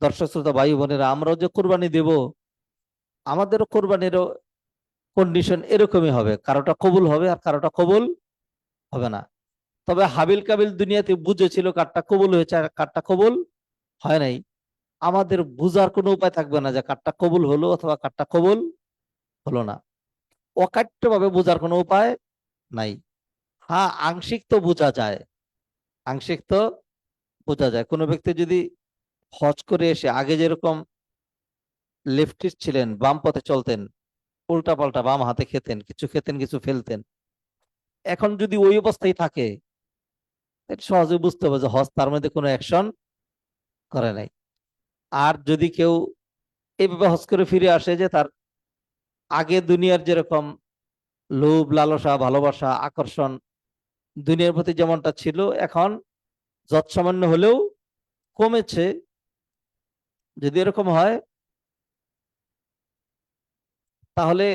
Speaker 2: দর্শক শ্রোতা ভাই বোনেরা, আমরাও যে কুরবানি দেব, আমাদেরও কোরবানিরও কন্ডিশন এরকমই হবে, কারোটা কবুল হবে আর কারোটা কবুল হবে না। তবে হাবিল কাবিল দুনিয়াতে বুঝেছিল কারটা কবুল হয়েছে আর কারটা কবুল হয় নাই। আমাদের বুঝার কোনো উপায় থাকবে না যে কারটা কবুল হলো অথবা কারটা কবুল হলো না। অকাট্য ভাবে বোঝার কোনো উপায় নাই। হ্যাঁ, আংশিক তো বোঝা যায়, আংশিক তো বোঝা যায়। কোনো ব্যক্তি যদি হজ করে এসে আগে যেরকম লেফটিস্ট ছিলেন, বাম পথে চলতেন, উল্টা পাল্টা বাম হাতে খেতেন, কিছু খেতেন কিছু ফেলতেন, এখন যদি ওই অবস্থায় থাকে, এটা সহজে বুঝতে হবে যে হজ তার মধ্যে কোনো অ্যাকশন করে নাই। আর যদি কেউ এইভাবে হজ করে ফিরে আসে যে তার আগে দুনিয়ার যেরকম লোভ লালসা ভালোবাসা আকর্ষণ দুনিয়ার প্রতি যেমনটা ছিল, এখন যৎসামান্য হলেও কমেছে, যদি এরকম হয় তাহলে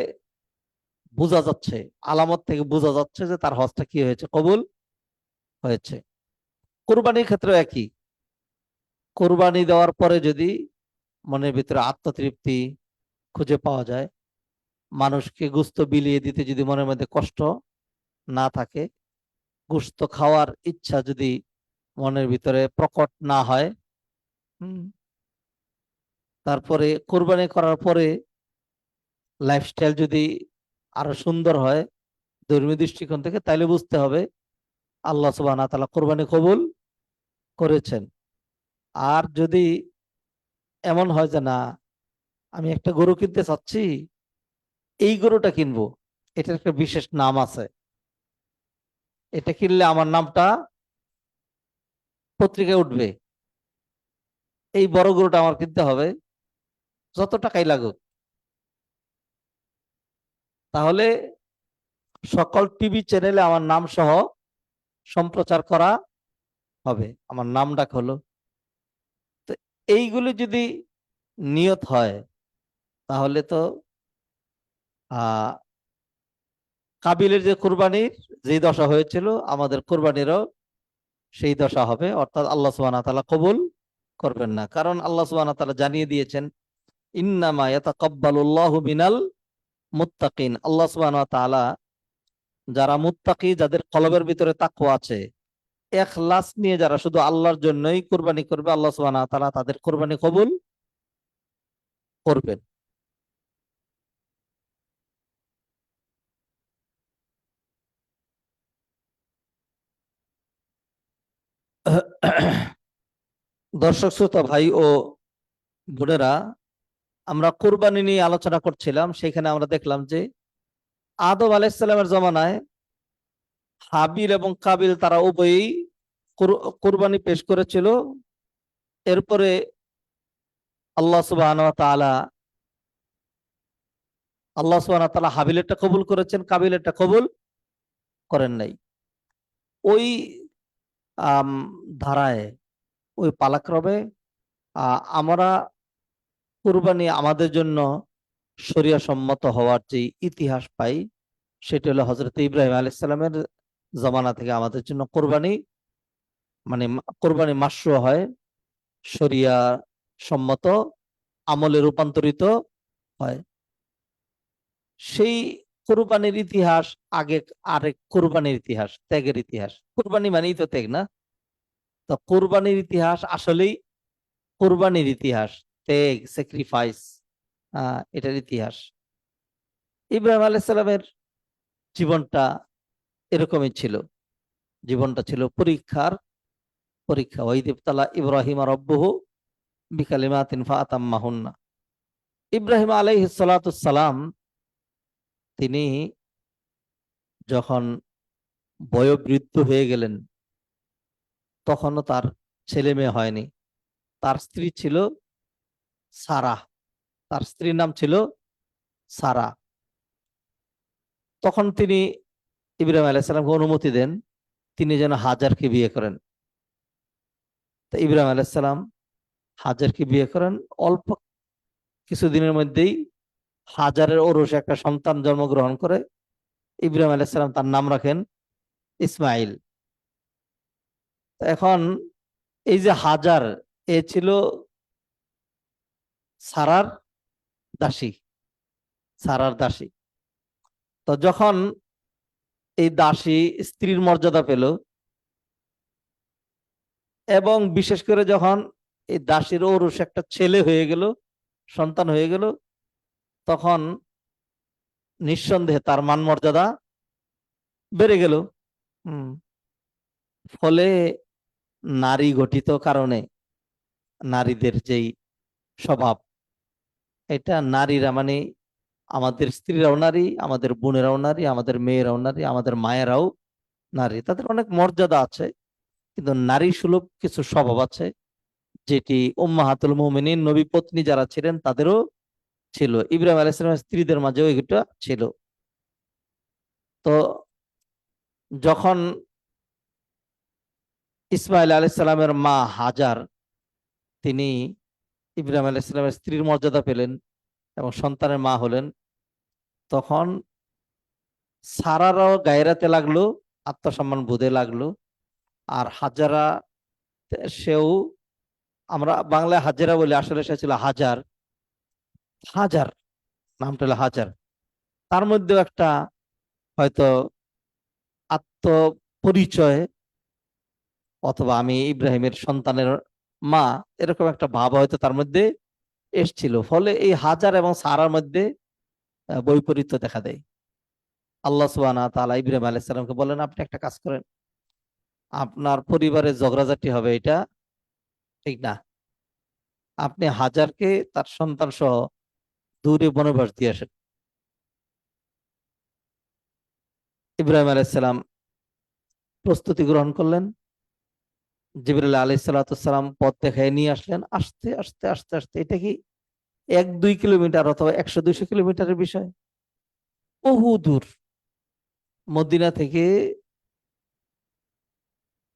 Speaker 2: বোঝা যাচ্ছে, আলামত থেকে বোঝা যাচ্ছে যে তার হজটা কি হয়েছে, কবুল হয়েছে। কোরবানির ক্ষেত্রে একই। কোরবানি দেওয়ার পরে যদি মনের ভিতরে আত্মতৃপ্তি খুঁজে পাওয়া যায়, মানুষকে গোশত বিলিয়ে দিতে যদি মনের মধ্যে কষ্ট না থাকে, গোশত খাওয়ার ইচ্ছা যদি মনের ভিতরে প্রকট না হয়, হুম, তারপরে কোরবানি করার পরে লাইফস্টাইল যদি আরো সুন্দর হয় ধর্মীয় দৃষ্টিকোণ থেকে, তাইলে বুঝতে হবে আল্লাহ সুবহানাহু ওয়া তাআলা কোরবানি কবুল করেছেন। আর যদি এমন হয় যে না, আমি একটা গরু কিনতে চাচ্ছি, এই গরুটা কিনবো, এটার একটা বিশেষ নাম আছে, এটা কিনলে আমার নামটা পত্রিকায় উঠবে, এই বড় গরুটা আমার কিনতে হবে, যত টাকাই লাগুক, তাহলে সকল টিভি চ্যানেলে আমার নাম সহ সম্প্রচার করা হবে, আমার নাম ডাক হলো। তো এইগুলি যদি নিয়ত হয়, তাহলে তো আহ কাবিলের যে কুরবানির যে দশা হয়েছিল, আমাদের কুরবানিরও সেই দশা হবে, অর্থাৎ আল্লাহ সুবহানাহু ওয়া তাআলা কবুল করবেন না। কারণ আল্লাহ সুবহানাহু ওয়া তাআলা জানিয়ে দিয়েছেন, ইন্নামা ইয়াতাকাব্বালুল্লাহু মিনাল মুত্তাকিন। আল্লাহ সুবহানাহু ওয়া তাআলা যারা মুত্তাকি, যাদের কলবের ভিতরে তাকওয়া আছে, ইখলাস নিয়ে যারা শুধু আল্লাহর জন্যই কুরবানি করবে, আল্লাহ সুবহানাহু ওয়া তাআলা তাদের কুরবানি কবুল করবেন। দর্শক শ্রোতা ভাই ও বোনেরা, আমরা কুরবানি নিয়ে আলোচনা করছিলাম, সেখানে আমরা দেখলাম যে আদম আলাইহিস সালামের জমানায় হাবিল এবং কাবিল তারা উভয়ই কুরবানি পেশ করেছিল। এরপরে আল্লাহ সুবহানাহু ওয়া তাআলা আল্লাহ সুবহানাহু ওয়া তাআলা হাবিলেরটা কবুল করেছেন, কাবিলেরটা কবুল করেন নাই। ওই আম, ধারায়, ওই পালাক্রমে আমরা কুরবানি আমাদের জন্য শরিয়া সম্মত হওয়ার যে ইতিহাস পাই, সেটা হলো হযরত ইব্রাহিম আলাইহিস সালামের জমানা থেকে আমাদের জন্য কোরবানি, মানে কোরবানি মাশরু হয়, শরিয়া সম্মত আমলে রূপান্তরিত হয়। সেই কোরবানির ইতিহাস আগে আরেক কোরবানির ইতিহাস, ত্যাগের ইতিহাস। কোরবানি মানেই তো ত্যাগ, না? তো কোরবানির ইতিহাস আসলেই কোরবানির ইতিহাস, ত্যাগ, স্যাক্রিফাইস, এটার ইতিহাস। ইব্রাহিম আলাইহিস সালামের জীবনটা এরকমই ছিল। জীবনটা ছিল পরীক্ষার পরীক্ষা। ওয়াইদ ইবতালা ইব্রাহিম রাব্বুহু বিকালিমাতিন ফাতাম্মাহুন্না। ইব্রাহিম আলাইহিস সালাতুস সালাম তিনি যখন বয়োবৃদ্ধ হয়ে গেলেন, তখনও তার ছেলে মেয়ে হয়নি। তার স্ত্রী ছিল সারাহ, তার স্ত্রীর নাম ছিল সারা। তখন তিনি ইব্রাহিম আলাইহিস সালামকে অনুমতি দেন তিনি যেন হাজারকে বিয়ে করেন। তো ইব্রাহিম আলাইহিস সালাম হাজারকে বিয়ে করেন। অল্প কিছুদিনের মধ্যেই হাজারের ঔরসে একটা সন্তান জন্মগ্রহণ করে। ইব্রাহিম আলাইহিস সালাম তার নাম রাখেন ইসমাইল। তো এখন এই যে হাজার, এ ছিল সারার দাসী, সারার দাসী। তো যখন এই দাসী স্ত্রীর মর্যাদা পেল, এবং বিশেষ করে যখন এই দাসীর ঔরসে একটা ছেলে হয়ে গেল, সন্তান হয়ে গেল, তখন নিঃসন্দেহে তার মান মর্যাদা বেড়ে গেল। হুম। ফলে নারী গঠিত কারণে নারীদের যেই স্বভাব, এটা নারীরা মানে আমাদের স্ত্রীরাও নারী, আমাদের বোনেরাও নারী, আমাদের মেয়েরাও নারী, আমাদের মায়েরাও নারী, তাদের অনেক মর্যাদা আছে। কিন্তু নারী সুলভ কিছু স্বভাব আছে, যেটি উম্মাহাতুল মুমিনিন নবী পত্নী যারা ছিলেন তাদেরও ছিল। ইব্রাহিম আলাইহিস সালামের স্ত্রীদের মাঝেও এটা ছিল। তো যখন ইসমাইল আলাইহিস সালামের মা হাজার তিনি ইব্রাহিম আলাইহিস সালামের স্ত্রীর মর্যাদা পেলেন এবং সন্তানের মা হলেন, তখন সারারাও গায়রাতে লাগলো, আত্মসম্মান বোধে লাগলো। আর হাজারা, সেও, আমরা বাংলায় হাজেরা বলি, আসলে সে ছিল হাজার। হাজার নামটা হলো হাজার। তার মধ্যেও একটা হয়তো আত্মপরিচয়, অথবা আমি ইব্রাহিমের সন্তানের মা, এরকম একটা ভাব হয়তো তার মধ্যে এসছিল। ফলে এই হাজার এবং সারার মধ্যে বৈপরীত্য দেখা দেয়। আল্লাহ সুবহানাহু ওয়া তাআলা ইব্রাহিম আলাইহিস সালামকে বলেন, আপনি একটা কাজ করেন, আপনার পরিবারে ঝগড়াঝাটি হবে, এটা ঠিক না। আপনি হাজারকে তার সন্তান সহ দূরে বনবাস দিয়ে আসেন। ইব্রাহিম আলাইহিস সালাম প্রস্তুতি গ্রহণ করলেন। জিবরাইল আলাইহিস সালাতু সালাম পথ দেখায় নিয়ে আসলেন। আস্তে আস্তে আস্তে আস্তে, এটা কি 1-2 কিলোমিটার অথবা 100-200 কিলোমিটারের বিষয়? বহু দূর। মদিনা থেকে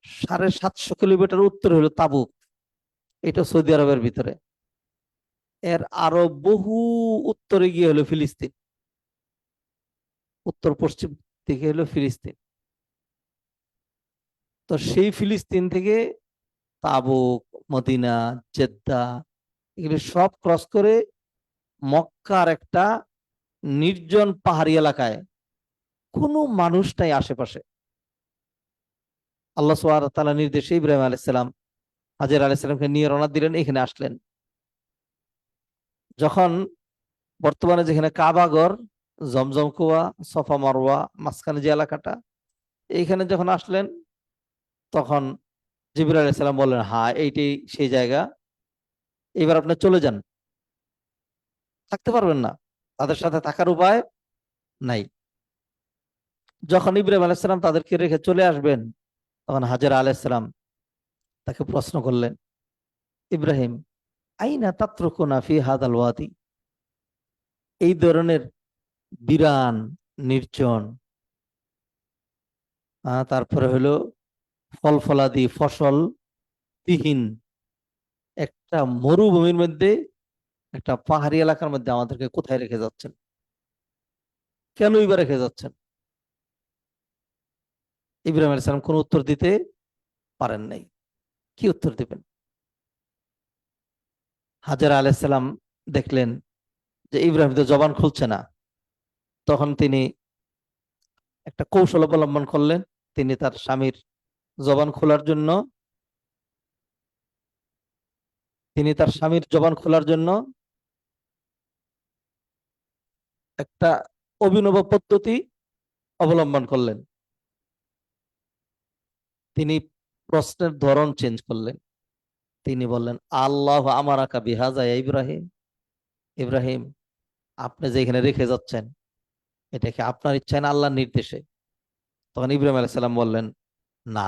Speaker 2: 750 কিলোমিটার উত্তর হলো তাবুক, এটা সৌদি আরবের ভিতরে। এর আরো বহু উত্তরে গিয়ে হলো ফিলিস্তিন, উত্তর পশ্চিম দিকে হলো ফিলিস্তিন। তো সেই ফিলিস্তিন থেকে তাবুক, মদিনা, জেদ্দা, এগুলো সব ক্রস করে মক্কার একটা নির্জন পাহাড়ি এলাকায়, কোনো মানুষ নাই আশেপাশে। আল্লাহ সুবহানাহু ওয়া তাআলার নির্দেশে ইব্রাহিম আলাইহিস সালাম হাজের আলাইহিস সালামকে নিয়ে রওনা দিলেন, এখানে আসলেন। যখন বর্তমানে যেখানে কাবাগর, জমজম কুয়া, সফা মারওয়া, মাঝখানে যে এলাকাটা, এইখানে যখন আসলেন, তখন জিবরাইল আলাইহিস সালাম বললেন, হ্যাঁ এইটাই সেই জায়গা, এবার আপনি চলে যান। থাকতে পারবেন না, তাদের সাথে থাকার উপায় নাই। যখন ইব্রাহিম আলাইহিস সালাম তাদেরকে রেখে চলে আসবেন, তখন হাজেরা আলাইহিস সালাম তাকে প্রশ্ন করলেন, ইব্রাহিম, আইনা তাত্রুকুনা ফি হাদাল ওয়াদি, এই ধরনের বিরান, নির্জন, তারপরে হলো ফল ফলাদি, ফসল বিহীন একটা মরুভূমির মধ্যে, একটা পাহাড়ি এলাকার মধ্যে আমাদেরকে কোথায় রেখে যাচ্ছেন? কেনই বা রেখে যাচ্ছেন? ইব্রাহিম আলাইহিস সালাম কোনো উত্তর দিতে পারেন নাই। কি উত্তর দিবেন? হাজেরা আলাইহিস সালাম দেখলেন যে ইব্রাহিম তো জবান খুলছে না। তখন তিনি একটা কৌশল অবলম্বন করলেন। তিনি তার স্বামীর জবান খোলার জন্য একটা অভিনব পদ্ধতি অবলম্বন করলেন। তিনি প্রশ্নের ধরন চেঞ্জ করলেন। তিনি বললেন, আল্লাহ আমারাকা বিহাজা ইয়া ইব্রাহিম। ইব্রাহিম, আপনি যে এখানে রেখে যাচ্ছেন, এটা কি আপনার ইচ্ছায় না আল্লাহর নির্দেশে? তখন ইব্রাহিম আলাইহিস সালাম বললেন, না,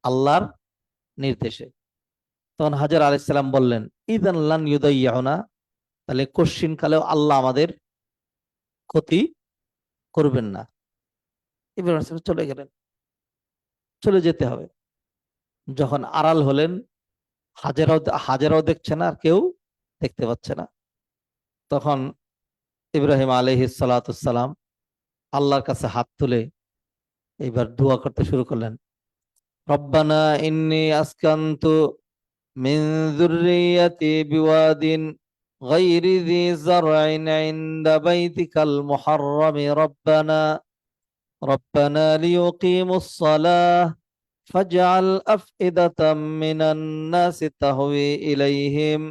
Speaker 2: আল্লাহর নির্দেশে। তখন হাজার আলাইহিস সালাম বললেন, ইযান লান ইউদাইয়ুনা, তাহলে কশ্চিন কালেও আল্লাহ আমাদের ক্ষতি করবেন না। ইব্রাহিম আলাইহিস সালাম চলে গেলেন। চলে যেতে হবে। যখন আড়াল হলেন, হাজেরাও দেখছে না, আর কেউ দেখতে পাচ্ছে না। তখন ইব্রাহিম আলাইহিস সালাতুস সালাম আল্লাহর কাছে হাত তুলে এইবার দোয়া করতে শুরু করলেন। রব্বানা ইন্নী আসকানতু মিন যুররিয়াতি বিওয়াদিন গায়রি যি যার'ইন ইনদা বাইতিকাল মুহাররামি রব্বানা লিয়ুকিমুস সালাহ ফাজআল আফইদাতাম মিনান নাসি তাহওয়ি ইলাইহিম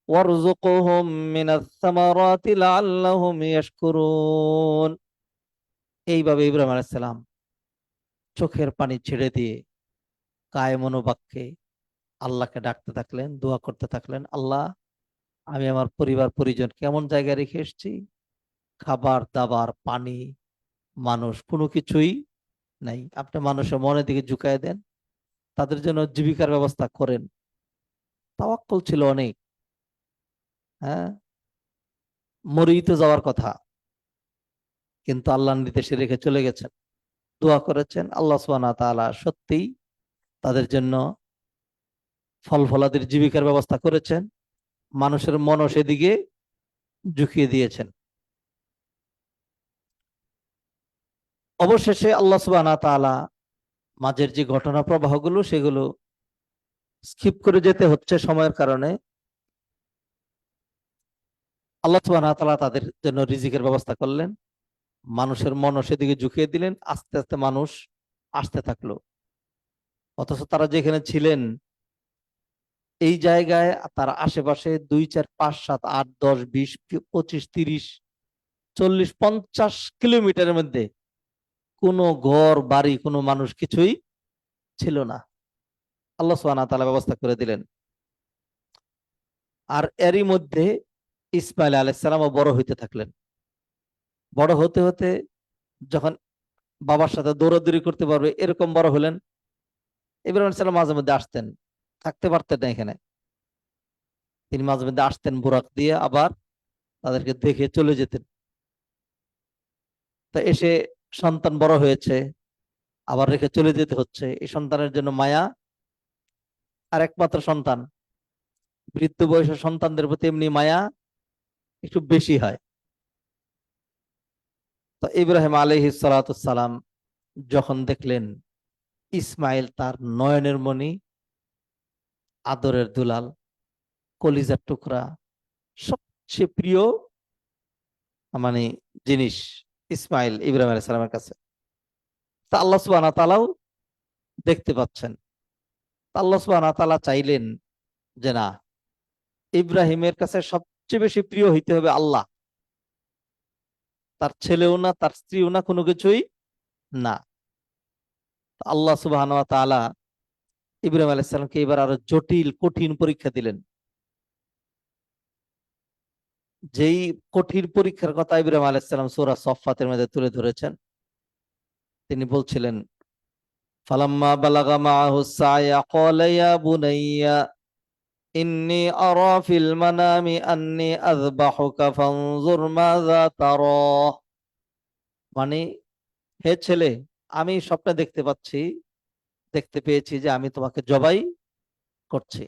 Speaker 2: ওয়ারযুকহুম মিনাস সামারাতি লাআল্লাহুম ইয়াশকুরুন। এইভাবে ইব্রাহিম আলাইহিস সালাম চোখের পানি ছেড়ে দিয়ে কায় মনোবাক্যে আল্লাহকে ডাকতে থাকলেন, দোয়া করতে থাকলেন, আল্লাহ, আমি আমার পরিবার পরিজন কেমন জায়গায় রেখে এসেছি, খাবার দাবার পানি মানুষ কোনো কিছুই নাই, আপনি মানুষের মনের দিকে ঝুঁকায় দেন, তাদের জন্য জীবিকার ব্যবস্থা করেন। তাওয়াক্কুল ছিল অনেক। হ্যাঁ, মরেই তো যাওয়ার কথা, কিন্তু আল্লাহর নির্দেশে রেখে চলে গেছেন, দোয়া করেছেন। আল্লাহ সুবহানাহু ওয়া তাআলা সত্যিই তাদের জন্য ফল ফলাদির জীবিকার ব্যবস্থা করেছেন, মানুষের মনও সেদিকে ঝুঁকিয়ে দিয়েছেন। অবশেষে আল্লাহ সুবহানাহু ওয়া তাআলা মাঝের যে ঘটনা প্রবাহগুলো সেগুলো স্কিপ করে যেতে হচ্ছে সময়ের কারণে। আল্লাহ সুবহানাহু ওয়া তাআলা তাদের জন্য রিজিকের ব্যবস্থা করলেন, মানুষের মনও সেদিকে ঝুঁকিয়ে দিলেন, আস্তে আস্তে মানুষ আসতে থাকলো। অথচ তারা যেখানে ছিলেন এই জায়গায়, তার আশেপাশে 2, 4, 5, 7, 8, 10, 20, 25, 30, 40, 50 কিলোমিটারের মধ্যে কোনো ঘর বাড়ি কোনো মানুষ কিছুই ছিল না। আল্লাহ সুবহানাহু ওয়া তাআলা ব্যবস্থা করে দিলেন। আর এরই মধ্যে ইসমাইল আলাইহিস সালামও বড় হইতে থাকলেন। বড় হতে হতে যখন বাবার সাথে দৌড়াদৌড়ি করতে পারবে এরকম বড় হলেন। ইব্রাহিম আলাইহিস সালাম মাঝে মধ্যে আসতেন, থাকতে পারতেন না এখানে। তিনি মাঝে মধ্যে আসতেন বুরাক দিয়ে, আবার তাদেরকে দেখে চলে যেতেন। তা এসে সন্তান বড় হয়েছে, আবার রেখে চলে যেতে হচ্ছে। এই সন্তানের জন্য মায়া, আর একমাত্র সন্তান, বৃদ্ধ বয়সের সন্তানদের প্রতি এমনি মায়া একটু বেশি হয়। তো ইব্রাহিম আলাইহিস সালাতু সালাম যখন দেখলেন ইসমাইল তার নয়নের মণি, আদরের দুলাল, কলিজার টুকরা, সবচেয়ে প্রিয় মানে জিনিস ইসমাইল ইব্রাহিম আলাইহিস সালামের কাছে, তা আল্লাহ সুবহানাহু ওয়া তাআলাও দেখতে পাচ্ছেন। তা আল্লাহ সুবহানাহু ওয়া তাআলা চাইলেন যে না, ইব্রাহিমের কাছে সবচেয়ে বেশি প্রিয় হইতে হবে আল্লাহ, তার ছেলেও না, তার স্ত্রীও না, কোনো কিছুই না। আল্লাহ সুবহানাহু ওয়া তাআলা ইব্রাহিম আলাইহিস সালামকে এবার আরো জটিল কঠিন পরীক্ষা দিলেন। যেই কঠিন পরীক্ষার কথা ইব্রাহিম আলাইহিস সালাম সূরা সফফাতের মধ্যে তুলে ধরেছেন, তিনি বলছিলেন, ফালাম্মা বালাগা মাআহু সায়া ক্বালা ইয়া বুনাইয়া ইন্নী আরা ফিল মানামি আন্নী আযবাহুকা ফানজুর মাযা তারা। মানে, হে ছেলে, আমি স্বপ্নে দেখতে পেয়েছি যে আমি তোমাকে জবাই করছি।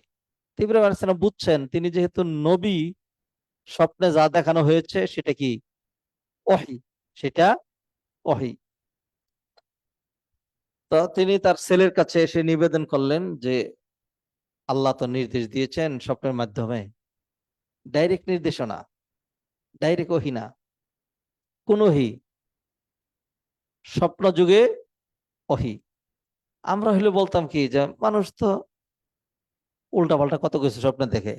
Speaker 2: ইব্রাহিম আলাইহিস সালাম বুঝছেন, তিনি যেহেতু নবী, স্বপ্নে যা দেখানো হয়েছে সেটা কি ওহী, সেটা ওহী। তো তিনি তার ছেলের কাছে এসে নিবেদন করলেন যে আল্লাহ তো নির্দেশ দিয়েছেন স্বপ্নের মাধ্যমে, ডাইরেক্ট নির্দেশনা, ডাইরেক্ট ওহী না, কোন ওহী। স্বপ্ন যুগে ওহী। আমরা হলে বলতাম কি, যে মানুষ তো উল্টাপাল্টা কত কিছু স্বপ্নে দেখে,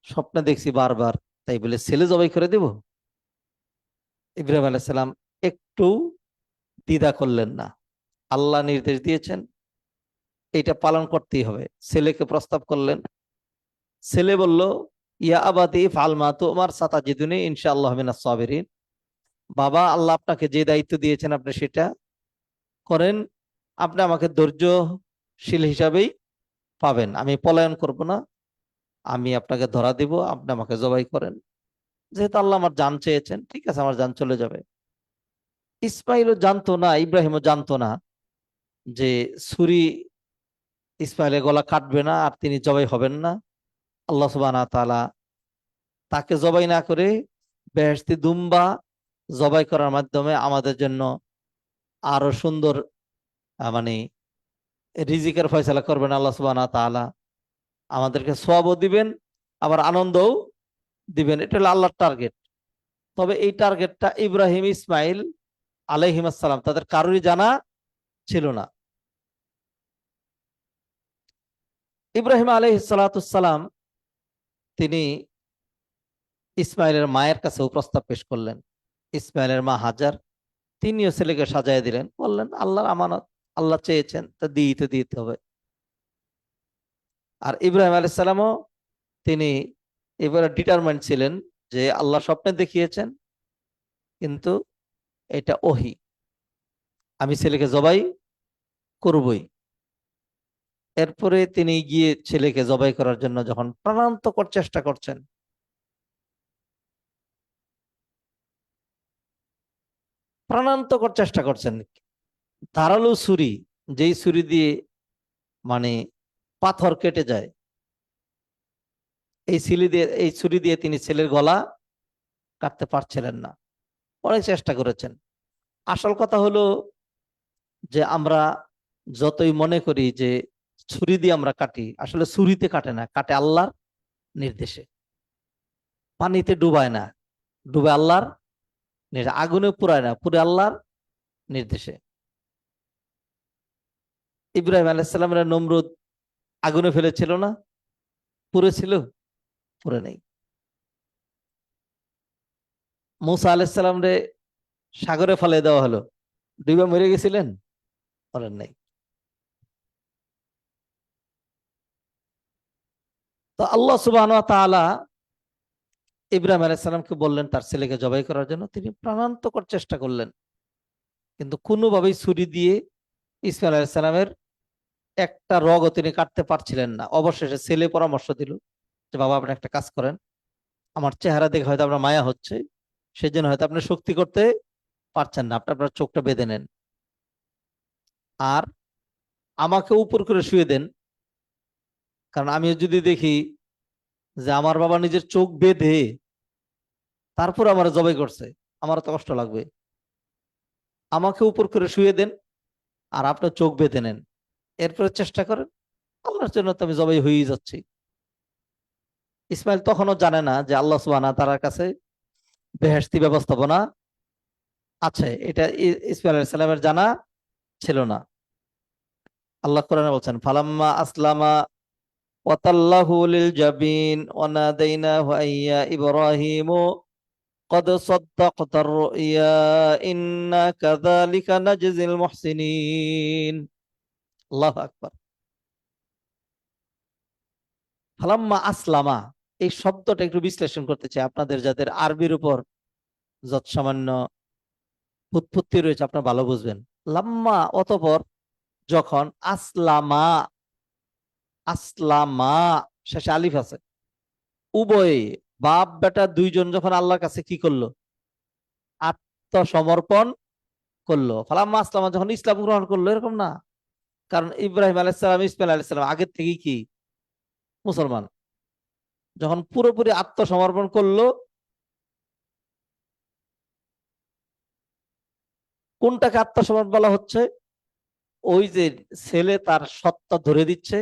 Speaker 2: স্বপ্নে দেখছি বারবার, তাই বলে ছেলে জবাই করে দেব? ইব্রাহিম আলাইহিস সালাম একটু দ্বিধা করলেন না। আল্লাহ নির্দেশ দিয়েছেন, এটা পালন করতেই হবে। ছেলেকে প্রস্তাব করলেন। ছেলে বলল, ইয়া আবাতি ফাল মা তুমার সাতাজিদুনি ইনশাআল্লাহ মিনাস সাবিরিন। বাবা, আল্লাহ আপনাকে যে দায়িত্ব দিয়েছেন আপনি সেটা করেন। আপনি আমাকে ধৈর্যশীল হিসাবেই পাবেন। আমি পলায়ন করব না, আমি আপনাকে ধরা দিব, আপনি আমাকে জবাই করেন। যেহেতু আল্লাহ আমার জান চেয়েছেন, ঠিক আছে, আমার জান চলে যাবে। ইসমাইলও জানতো না, ইব্রাহিমও জানতো না যে ছুরি ইসমাইলের গলা কাটবে না আর তিনি জবাই হবেন না। আল্লাহ সুবহানাহু ওয়া তাআলা তাকে জবাই না করে বেহেশতি দুম্বা জবাই করার মাধ্যমে আমাদের জন্য আরো সুন্দর মানে রিজিকের ফয়সালা করবেন আল্লাহ সুবহানাহু ওয়া তাআলা। আমাদেরকে সওয়াবও দিবেন, আবার আনন্দও দিবেন। এটা হলো আল্লাহর টার্গেট। তবে এই টার্গেটটা ইব্রাহিম ইসমাইল আলাইহিস সালাম তাদের কারোরই জানা ছিল না। ইব্রাহিম আলাইহিস সালাম তিনি ইসমাইলের মায়ের কাছেও প্রস্তাব পেশ করলেন। ইসমাইলের মা হাজার, তিনিও ছেলেকে সাজায় দিলেন, বললেন আল্লাহর আমানত, আল্লাহ চেয়েছেন তা দিতে হবে। আর ইব্রাহিম আলাইহিস সালামও তিনি এবারে ডিটারমাইন্ড ছিলেন যে আল্লাহ স্বপ্নে দেখিয়েছেন, কিন্তু এটা ওহী, আমি ছেলেকে জবাই করবই। এরপরে তিনি গিয়ে ছেলেকে জবাই করার জন্য যখন প্রাণান্তকর চেষ্টা করছেন, প্রাণান্তকর চেষ্টা করছেন, ধারালো ছুরি, যেই ছুরি দিয়ে মানে পাথর কেটে যায়, এই ছুরি দিয়ে তিনি ছেলের গলা কাটতে পারছিলেন না। অনেক চেষ্টা করেছেন। আসল কথা হলো যে আমরা যতই মনে করি যে ছুরি দিয়ে আমরা কাটি, আসলে ছুরিতে কাটে না, কাটে আল্লাহর নির্দেশে। পানিতে ডুবায় না, ডুবে আল্লাহর নির্দেশে। আগুনে পুরায় না, পুরে আল্লাহর নির্দেশে। ইব্রাহিম আলাইহিস সালামের নমরুদ আগুনে ফেলেছিল না, পুড়েছিল? পুড়ে নেই। মুসা আলাইহিস সালাম রে সাগরে ফেলে দেওয়া হলো, ডুবে মরে গেছিলেন? মরেন নাই। তো আল্লাহ সুবহানাহু ওয়া তাআলা ইব্রাহিম আলাইহিস সালামকে বললেন তার ছেলেকে জবাই করার জন্য। তিনি প্রাণান্তকর চেষ্টা করলেন, কিন্তু কোনোভাবেই ছুরি দিয়ে ইসমাইল আলাইহিস সালামের একটা রগও তিনি কাটতে পারছিলেন না। অবশেষে ছেলে পরামর্শ দিল যে বাবা, আপনি একটা কাজ করেন, আমার চেহারা দেখে হয়তো আপনার মায়া হচ্ছে, সেজন্য হয়তো আপনি শক্তি করতে পারছেন না, আপনি আপনার চোখটা বেঁধে নেন আর আমাকে উপর করে শুয়ে দেন। কারণ আমি যদি দেখি যে আমার বাবা নিজের চোখ বেঁধে তারপর আমার জবাই করছে, আমার তো কষ্ট লাগবে। আমাকে উপর করে শুয়ে দেন আর আপনার চোখ বেঁধে নেন, এরপরে চেষ্টা করেন, আল্লাহর জন্য তো আমি জবাই হয়েই যাচ্ছি। ইসমাইল তখনও জানে না যে আল্লাহ সুবহানাহু ওয়া তাআলার কাছে বেহেশতি ব্যবস্থাপনা আছে, এটা ইসমাইল আলাইহিস সালামের জানা ছিল না। আল্লাহ কোরআনে বলছেন, ফালাম্মা আসলামা ওয়াতাল্লাহু লিল জাবিন ওয়া নাদাইনাহু আইয়া ইব্রাহিমু قد صدقت الرؤيا إنا كذلك نجزي المحسنين। আল্লাহু আকবার। ফালাম্মা আসলামা, এই শব্দটা একটু বিশ্লেষণ করতে চাই আপনাদের, যাদের আরবির উপর যত সামান্য উৎপত্তি রয়েছে আপনারা ভালো বুঝবেন। লাম্মা অতঃপর, যখন, আসলামা, আসলামা শেষে আলিফ আছে, উভয়ে বাপ বেটা দুইজন যখন আল্লাহর কাছে কি করলো? আত্মসমর্পণ করলো। ফালাম্মা আসলামা, যখন ইসলাম গ্রহণ করলো, এরকম না। কারণ ইব্রাহিম আলাইহিস সালাম, ইসমাইল আলাইহিস সালাম আগের থেকেই কি মুসলমান। যখন পুরোপুরি আত্মসমর্পণ করলো, কোনটাকে আত্মসমর্পণ বলা হচ্ছে? ওই যে ছেলে তার সত্তা ধরে দিচ্ছে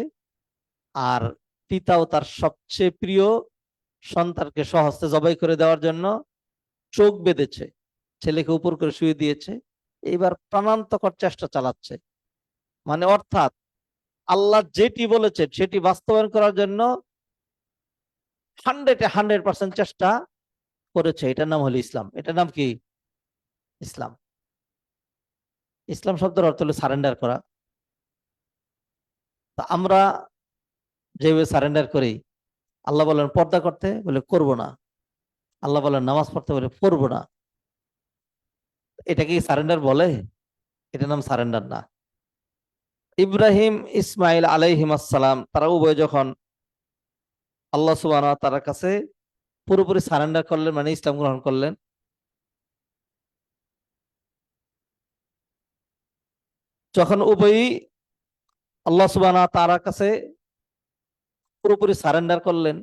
Speaker 2: আর পিতাও তার সবচেয়ে প্রিয় সন্তানকে সহস্তে জবাই করে দেওয়ার জন্য চোখ বেঁধেছে, ছেলেকে উপর করে শুয়ে দিয়েছে। এবার প্রাণান্তকর চেষ্টা চালাচ্ছে, মানে অর্থাৎ আল্লাহ যেটি বলেছেন সেটি বাস্তবায়ন করার জন্য 100% চেষ্টা করেছে। এটার নাম হলো ইসলাম। এটার নাম কি? ইসলাম। ইসলাম শব্দের অর্থ হলো সারেন্ডার করা। তা আমরা যেভাবে সারেন্ডার করি, আল্লাহ বলেন পর্দা করতে, বলে করব না। আল্লাহ বলেন নামাজ পড়তে, বলে পড়বো না। এটা কি সারেন্ডার বলে? এটার নাম সারেন্ডার না। ইব্রাহিম ইসমাইল আলাইহিমাসসালাম তারা উভয় যখন আল্লাহ সুবহানাহু ওয়া তাআলার কাছে পুরোপুরি সারেন্ডার করলেন, মানে ইসলাম গ্রহণ করলেন, যখন উভয়ই আল্লাহ সুবহানাহু ওয়া তাআলার কাছে পুরোপুরি সারেন্ডার করলেন,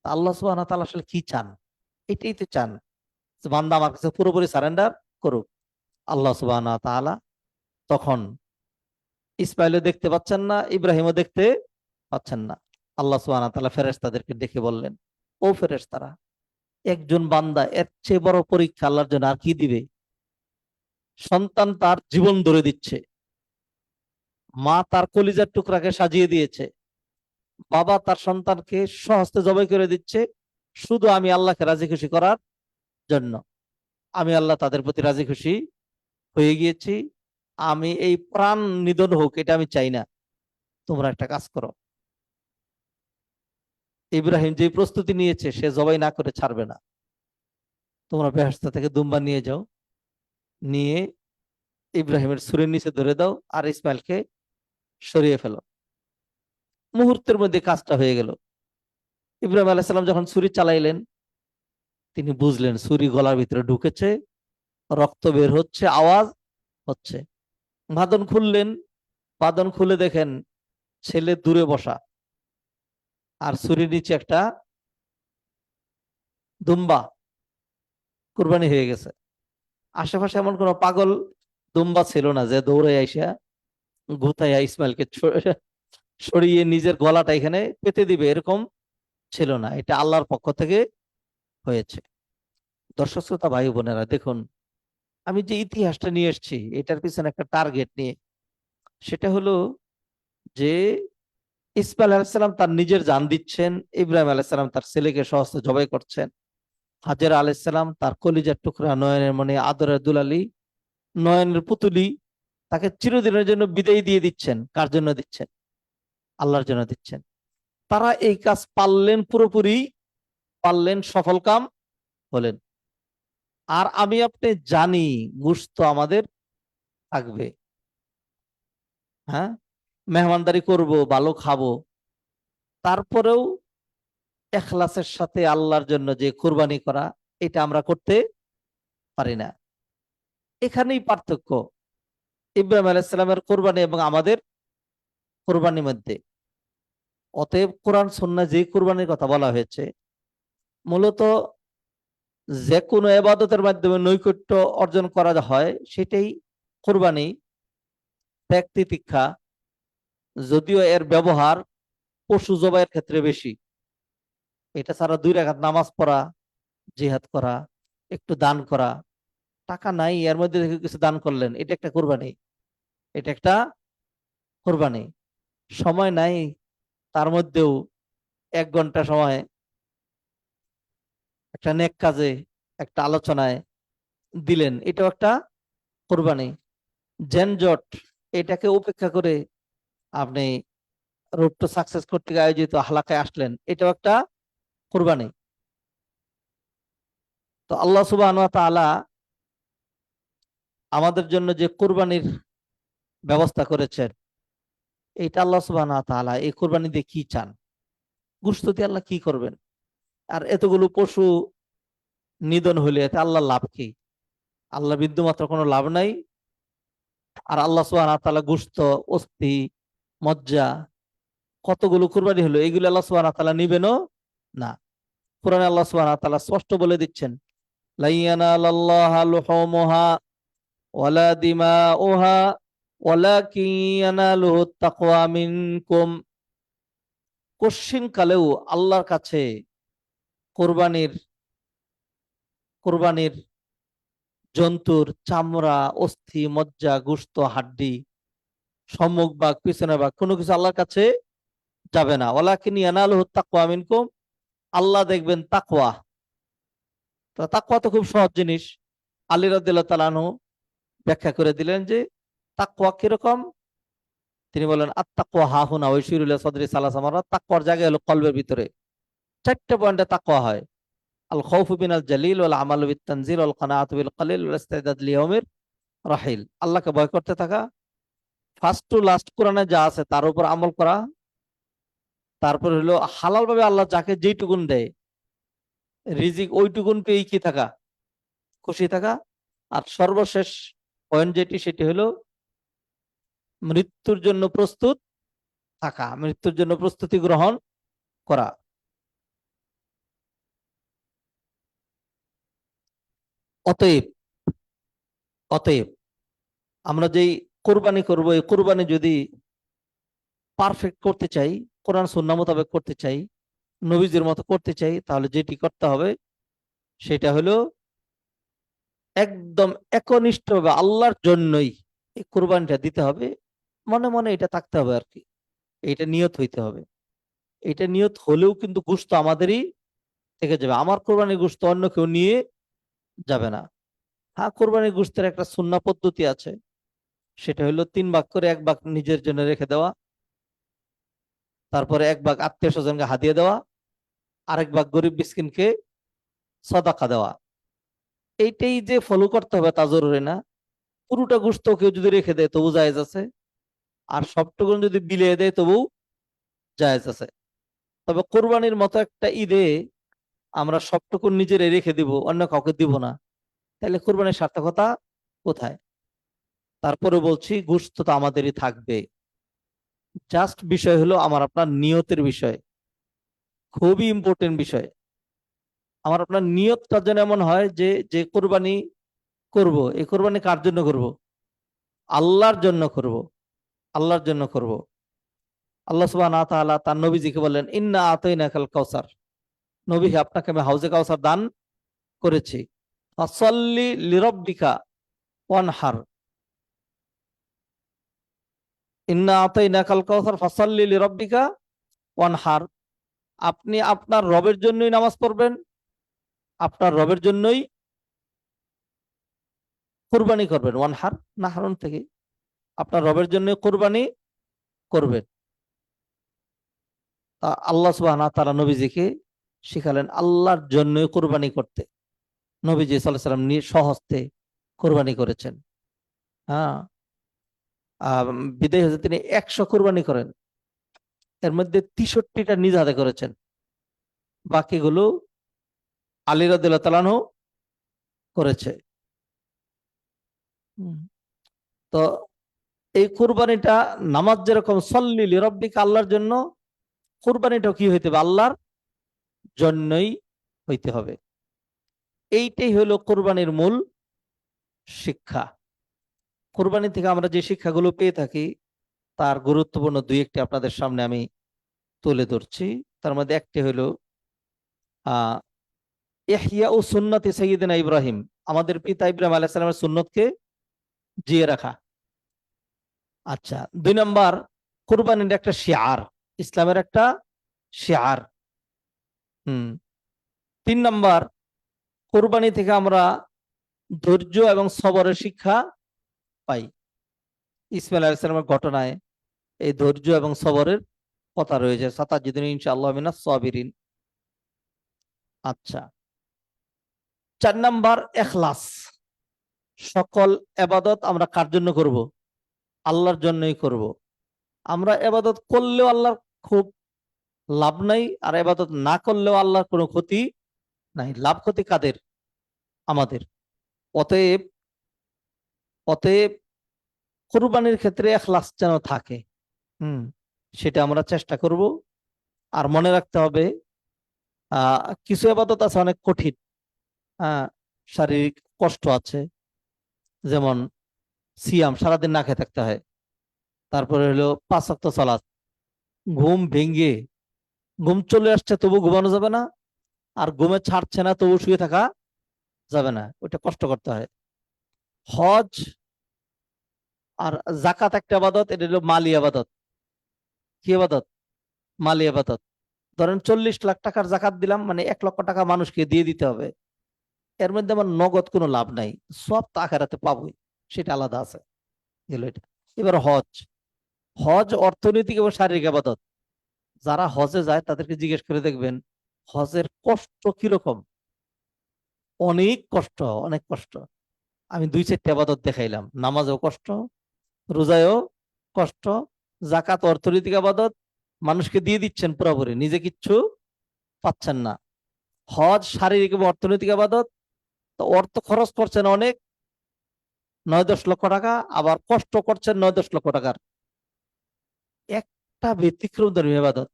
Speaker 2: আল্লাহ সুবহানাহু ওয়া তাআলা আসলে কি চান? এটাই তো চান যে বান্দা আমার কাছে পুরোপুরি সারেন্ডার করুক। আল্লাহ সুবহানাহু ওয়া তাআলা তখন ইসমাইলও দেখতে পাচ্ছেন না, ইব্রাহিমও দেখতে পাচ্ছেন না। আল্লাহ সুবহানাহু ওয়া তাআলা ফেরেশতাদেরকে ডেকে বললেন, ও ফেরেশতারা, একজন বান্দা এর চেয়ে বড় পরীক্ষা আল্লাহর জন্য আর কি দিবে? সন্তান তার জীবন ধরে দিচ্ছে, মা তার কলিজার টুকরাকে সাজিয়ে দিয়েছে, বাবা তার সন্তানকে স্বহস্তে জবাই করে দিচ্ছে, শুধু আমি আল্লাহকে রাজি খুশি করার জন্য। আমি আল্লাহ তাদের প্রতি রাজি খুশি হয়ে গিয়েছি। আমি এই প্রাণ নিধন হোক এটা আমি চাই না। তোমরা একটা কাজ করো। ইব্রাহিম যে প্রস্তুতি নিয়েছে সে জবাই না করে ছাড়বে না। তোমরা বেহেশত থেকে দুম্বা নিয়ে যাও, নিয়ে ইব্রাহিমের ছুরির নিচে ধরে দাও আর ইসমাইলকে সরিয়ে ফেলো। মুহূর্তের মধ্যে কাজটা হয়ে গেল। ইব্রাহিম আলাইহিস সালাম যখন ছুরি চালাইলেন, তিনি বুঝলেন ছুরি গলার ভিতরে ঢুকেছে, রক্ত বের হচ্ছে, আওয়াজ হচ্ছে। বাঁধন খুললেন, বাঁধন খুলে দেখেন ছেলে দূরে বসা, আর ছুরির নিচে একটা দুম্বা কুরবানি হয়ে গেছে। আশেপাশে এমন কোনো পাগল দুম্বা ছিল না যে দৌড়ে আইসা গুতাইয়া ইসমাইলকে সরিয়ে নিজের গলাটা এখানে পেতে দিবে, এরকম ছিল না। এটা আল্লাহর পক্ষ থেকে হয়েছে। দর্শক শ্রোতা ভাই বোনেরা, দেখুন আমি যে ইতিহাসটা নিয়ে এসেছি এটার পিছনে একটা টার্গেট নিয়ে। সেটা হলো যে ইসমাইল আলাইহিসসালাম তার নিজের জান দিচ্ছেন, ইব্রাহিম আলাইহিসসালাম তার ছেলেকে সহস্তে জবাই করছেন, হাজেরা আলাইহিসসালাম তার কলিজার টুকরা নয়নের মনে আদরের দুলালি, নয়নের পুতুলি, তাকে চিরদিনের জন্য বিদায় দিয়ে দিচ্ছেন। কার জন্য দিচ্ছেন? আল্লাহর জন্য দিচ্ছেন। তারা এই কাজ পারলেন, পুরোপুরি পারলেন, সফল কাম হলেন। আর আমি আপনি জানি গোশত আমাদের থাকবে, হ্যাঁ, মেহমানদারি করব, ভালো খাবো, তারপরেও ইখলাসের সাথে আল্লাহর জন্য যে কুরবানি করা, এটা আমরা করতে পারি না। এখানেই পার্থক্য ইব্রাহিম আলাইহিস সালামের কুরবানি এবং আমাদের কুরবানির মধ্যে। অতএব কোরআন সুন্নাহ যে কুরবানির কথা বলা হয়েছে, মূলত যে কোনো ইবাদতের মাধ্যমে নৈকট্য অর্জন করা হয় সেটাই কুরবানি, ত্যাগ তিতিক্ষা, যদিও এর ব্যবহার পশু জবাইয়ের ক্ষেত্রে বেশি। এটা ছাড়া 2 রাকাত নামাজ পড়া, জিহাদ করা, একটু দান করা, টাকা নাই এর মধ্যে থেকে কিছু দান করলেন, এটা একটা কুরবানি। এটা একটা কুরবানি। সময় নাই, তার মধ্যেও 1 ঘন্টা সময় একটা নেক কাজে, একটা আলোচনায় দিলেন, এটাও একটা কুরবানি। যানজট এটাকে উপেক্ষা করে আপনি রোড টু সাকসেস কর্তৃক আয়োজিত হালাকায় আসলেন, এটাও একটা কুরবানি। তো আল্লাহ সুবহানাহু ওয়া তাআলা আমাদের জন্য যে কুরবানির ব্যবস্থা করেছেন, এটা আল্লাহ সুবহানাহু ওয়া তাআলা এই কুরবানি দিয়ে কি চান? গোশত দিয়ে আল্লাহ কি করবেন? আর এতগুলো পশু নিধন হলে এতে আল্লাহ লাভ কি? আল্লাহ বিন্দুমাত্র কোনো লাভ নাই। আর আল্লাহ সুবহানাহু ওয়া তাআলা গোশত, অস্থি, মজ্জা কতগুলো কুরবানি হলো, এগুলো আল্লাহ সুবহানাহু ওয়া তাআলা নিবেনও না। কোরআনে আল্লাহ সুবহানাহু ওয়া তাআলা স্পষ্ট বলে দিচ্ছেন, লা ইয়ানালাল্লাহা লুহুমুহা ওয়ালা দিমাউহা ওয়ালাকিন ইয়ানালুহুত তাকওয়া মিনকুম। কশ্চিন কালেও আল্লাহর কাছে কোরবানির কোরবানির জন্তুর চামড়া, অস্থি, মজ্জা, গোশত, হাড্ডি, সম্মুখ ভাগ, পিছনের ভাগ, কোনো কিছু আল্লাহর কাছে যাবে না। ওয়ালাকিন ইয়ানালুহু তাকওয়া মিনকুম, আল্লাহ দেখবেন তাকওয়া। তো তাকওয়া তো খুব সহজ জিনিস। আলী রাদিয়াল্লাহু তাআলা আনহু ব্যাখ্যা করে দিলেন যে তাকওয়া কিরকম। তিনি বলেন আত-তাকওয়া হাহুনা ওয়া ইশিরু ইলা সাদরি সালাসা মাররাত, তাকওয়ার জায়গা হলো কলবের ভিতরে। চারটা পয়েন্টে তাকওয়া হয়: আল খাউফু মিনাল জালিল, ওয়াল আমালু বিত তানজিল, ওয়াল কানাআতু বিল কালিল, ওয়াল ইস্তিদাদ লিয়াউমির রাহিল। আল্লাহকে ভয় করতে থাকা, ফার্স্ট টু লাস্ট কোরআনে যা আছে তার উপর আমল করা, তারপর হলো হালাল ভাবে আল্লাহ যাকে যেইটুকুন দেয় রিজিক ওইটুকুন পেয়েই কি থাকা, খুশি থাকা। আর সর্বশেষ পয়েন্ট যেটি, সেটি হলো মৃত্যুর জন্য প্রস্তুত থাকা, মৃত্যুর জন্য প্রস্তুতি গ্রহণ করা। অতএব অতএব আমরা যেই কোরবানি করব, এই কোরবানি যদি পারফেক্ট করতে চাই, কোরআন সুন্নাহ মোতাবেক করতে চাই, নবীজির মতো করতে চাই, তাহলে যেটি করতে হবে সেটা হলো একদম একনিষ্ঠভাবে আল্লাহর জন্যই এই কোরবানিটা দিতে হবে। মনে মনে এটা থাকতে হবে আর কি, এটা নিয়ত হইতে হবে। এটা নিয়ত হলেও কিন্তু গোশত আমাদেরই থেকে যাবে, আমার কোরবানির গোশত অন্য কেউ নিয়ে যাবে না। হ্যাঁ, কোরবানির গোশতের একটা সুন্নাহ পদ্ধতি আছে, সেটা হলো 3 ভাগ করে 1 ভাগ নিজের জন্য রেখে দেওয়া, তারপরে 1 ভাগ আত্মীয় স্বজনকে হাদিয়ে দেওয়া, আরেক ভাগ গরিব মিসকিনকে সদাকা দেওয়া। এইটাই যে ফলো করতে হবে তা জরুরি না। পুরোটা গোশত কেউ যদি রেখে দেয় তবু জায়েজ আছে, আর সবটুকু যদি বিলিয়ে দেয় তবু জায়েজ আছে। তবে কোরবানির মতো একটা ঈদে আমরা সবটুকু নিজের রেখে দিব, অন্য কাউকে দিব না, তাহলে কোরবানির সার্থকতা কোথায়? তারপরে বলছি গোশত তো আমাদেরই থাকবে। জাস্ট বিষয় হলো আমার আপনার নিয়তের বিষয়, খুবই ইম্পর্টেন্ট বিষয়। আমার আপনার নিয়তটা যেন এমন হয় যে যে কোরবানি করব, এই কোরবানি কার জন্য করব? আল্লাহর জন্য করব, আল্লাহর জন্য করব। আল্লাহ সুবহানাহু ওয়া তাআলা তার নবীজিকে বললেন, ইন্না আতাইনাকাল কাউসার, নবী আপনাকে আমি হাউজে কাউসার দান করেছি, ফাসাল্লি লিরাব্বিকা ওয়ানহার। ইন্না আতাইনাকাল কাউসার ফাসাল্লি লিরাব্বিকা ওয়ানহার, আপনি আপনার রবের জন্যই নামাজ পড়বেন, আপনার রবের জন্যই কুরবানি করবেন। ওয়ানহার নাহরুন থেকে, আপনার রবের জন্য কুরবানি করবেন। আল্লাহ সুবহানাহু ওয়া তাআলা নবীজিকে শিখালেন আল্লাহর জন্যই কুরবানি করতে। নবীজি সাল্লাল্লাহু আলাইহি ওয়াসাল্লাম স্বহস্তে কুরবানি করেছেন। হ্যাঁ, বিদায় হতে তিনি 100 কুরবানি করেন, এর মধ্যে 63টা নিজ হাতে করেছেন, বাকিগুলো আলী রাদিয়াল্লাহু তাআলা আনহু করেছে। তো এই কুরবানিটা নামাজ যেরকম সল্লি লিরাব্বিকা আল্লাহর জন্য, কুরবানিটাও কি হইতে হবে? আল্লাহর জন্যই হইতে হবে। এইটাই হলো কোরবানির মূল শিক্ষা। কোরবানি থেকে আমরা যে শিক্ষাগুলো পেয়ে থাকি তার গুরুত্বপূর্ণ 2-1টি আপনাদের সামনে আমি তুলে ধরছি। তার মধ্যে একটি হলো আহ ইহইয়া ও সুন্নতি সাইয়্যিদিনা ইব্রাহিম, আমাদের পিতা ইব্রাহিম আলাইহিস সালামের সুন্নতকে জিয়ে রাখা। আচ্ছা, 2 নম্বর, কোরবানির একটা শিআর, ইসলামের একটা শিআর। 3 নম্বর, কোরবানি থেকে আমরা ধৈর্য এবং সবরের শিক্ষা পাই। ইসমাইল আলাইহিস সালামের ঘটনায় এই ধৈর্য এবং সবরের কথা রয়েছে, সাতাজিদুনি ইনশাআল্লাহ মিনাস সাবিরিন। আচ্ছা, 4 নম্বর, ইখলাস, সকল ইবাদত আমরা কার জন্য করব? আল্লাহর জন্যই করব। আমরা ইবাদত করলেও আল্লাহর খুব লাভ নাই, আর ইবাদত না করলেও আল্লাহর কোনো ক্ষতি নাই। লাভ ক্ষতি কাদের? আমাদের। অতএব অতএব কুরবানির ক্ষেত্রে ইখলাস যেন থাকে, সেটা আমরা চেষ্টা করব। আর মনে রাখতে হবে কিছু ইবাদত আছে অনেক কঠিন, শারীরিক কষ্ট আছে, যেমন সিয়াম, সারাদিন না খেয়ে থাকতে হয়। তারপরে হলো 5 ওয়াক্ত সালাত, ঘুম ভেঙে, ঘুম চলে আসছে তবু ঘুমানো যাবে না, আর ঘুমে ছাড়ছে না তবু শুয়ে থাকা যাবে না, ওইটা কষ্ট করতে হয়। হজ আর জাকাত একটা আবাদত, এটা হলো মালি আবাদত। কি আবাদত? মালি আবাদত। ধরেন 40 লাখ টাকার জাকাত দিলাম, মানে 1 লক্ষ টাকা মানুষকে দিয়ে দিতে হবে। এর মধ্যে আমার নগদ কোনো লাভ নাই, সব তো আখেরাতে পাবোই, সেটা আলাদা আছে। গেল এটা। এবার হজ। হজ অর্থনৈতিক এবং শারীরিক আবাদত। যারা হজে যায় তাদেরকে জিজ্ঞেস করে দেখবেন হজের কষ্ট কিরকম। অনেক কষ্ট, অনেক কষ্ট। আমি 2-4টি আবাদত দেখাইলাম, নামাজেও কষ্ট, রোজায়ও কষ্ট, জাকাত অর্থনৈতিক আবাদত, মানুষকে দিয়ে দিচ্ছেন পুরোপুরি, নিজে কিচ্ছু পাচ্ছেন না। হজ শারীরিক এবং অর্থনৈতিক আবাদত, তো অর্থ খরচ করছেন অনেক, 9-10 লক্ষ টাকা, আবার কষ্ট করছেন 9-10 লক্ষ টাকার। একটা ব্যতিক্রম ধর্মী আবাদত,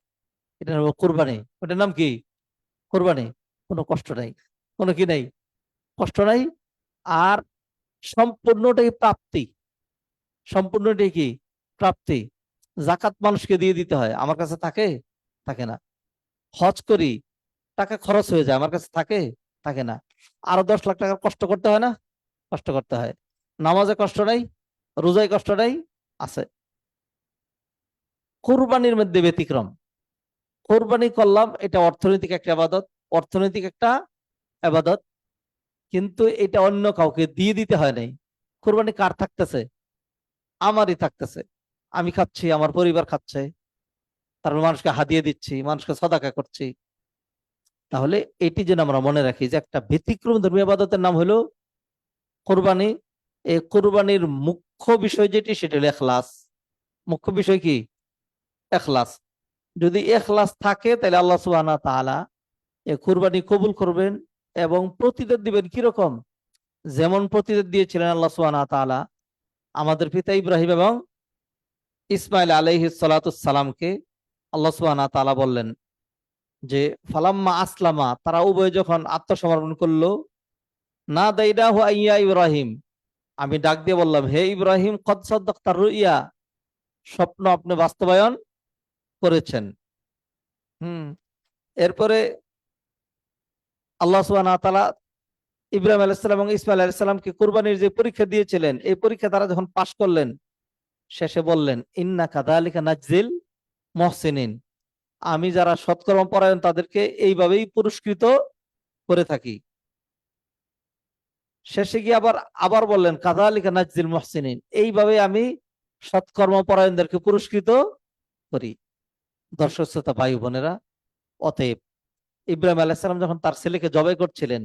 Speaker 2: এটার নাম কোরবানি। ওটার নাম কি? কোরবানি। কোনো কষ্ট নাই, কোনো কি নাই, কষ্ট নাই। আর সম্পূর্ণটাই প্রাপ্তি, সম্পূর্ণটাই কি? প্রাপ্তি। জাকাত মানুষকে দিয়ে দিতে হয়, আমার কাছে থাকে? থাকে না। হজ করি, টাকা খরচ হয়ে যায়, আমার কাছে থাকে? থাকে না। আরো 10 লাখ টাকার কষ্ট করতে হয় না? কষ্ট করতে হয়। নামাজে কষ্ট নাই, রোজায় কষ্ট নাই, আছে। কোরবানির মধ্যে ব্যতিক্রম। কোরবানি করলাম, এটা অর্থনৈতিক একটা আবাদত, অর্থনৈতিক একটা আবাদত, কিন্তু এটা অন্য কাউকে দিয়ে দিতে হয় নাই। কোরবানি কার থাকতেছে? আমারই থাকতেছে। আমি খাচ্ছি, আমার পরিবার খাচ্ছে, তারপর মানুষকে হাদিয়ে দিচ্ছি, মানুষকে সদাকা করছি। তাহলে এটি যেন আমরা মনে রাখি যে একটা ব্যতিক্রম ধর্মীয় ইবাদতের নাম হলো কোরবানি। এই কোরবানির মুখ্য বিষয় যেটি, সেটা হলো ইখলাস। মুখ্য বিষয় কি? ইখলাস। যদি ইখলাস থাকে তাহলে আল্লাহ সুবহানাহু ওয়া তাআলা এই কুরবানি কবুল করবেন এবং প্রতিদান দিবেন। কিরকম? যেমন প্রতিদান দিয়েছিলেন আল্লাহ সুবহানাহু ওয়া তাআলা আমাদের পিতা ইব্রাহিম এবং ইসমাইল আলাইহিস সালাতুস সালামকে। আল্লাহ সুবহানাহু ওয়া তাআলা বললেন যে ফালাম্মা আসলামা, তারা উভয় যখন আত্মসমর্পণ করলো, না দাইনাহু আইয়া ইব্রাহিম, আমি ডাক দিয়ে বললাম, হে ইব্রাহিম, কদ সাদ্দাকতার রুইয়া, স্বপ্ন আপনি বাস্তবায়ন করেছেন। হুম। এরপরে আল্লাহ সুবহানাহু ওয়া তাআলা ইব্রাহিম আলাইহিস সালাম এবং ইসমাইল আলাইহিস সালামকে কুরবানির যে পরীক্ষা দিয়েছিলেন, এই পরীক্ষা তারা যখন পাশ করলেন, শেষে বললেন, ইন্না কাযালিকা নাজজিল মুহসিনিন, আমি যারা সৎকর্ম পরায়ণ তাদেরকে এইভাবেই পুরস্কৃত করে থাকি। শেষে গিয়ে আবার আবার বললেন, কাযালিকা নাজজিল মুহসিনিন, এইভাবে আমি সৎকর্ম পরায়ণদেরকে পুরস্কৃত করি। দর্শক শ্রোতা ভাই বোনেরা, অতএব ইব্রাহিম আলাইহিস সালাম যখন তার ছেলেকে জবাই করছিলেন,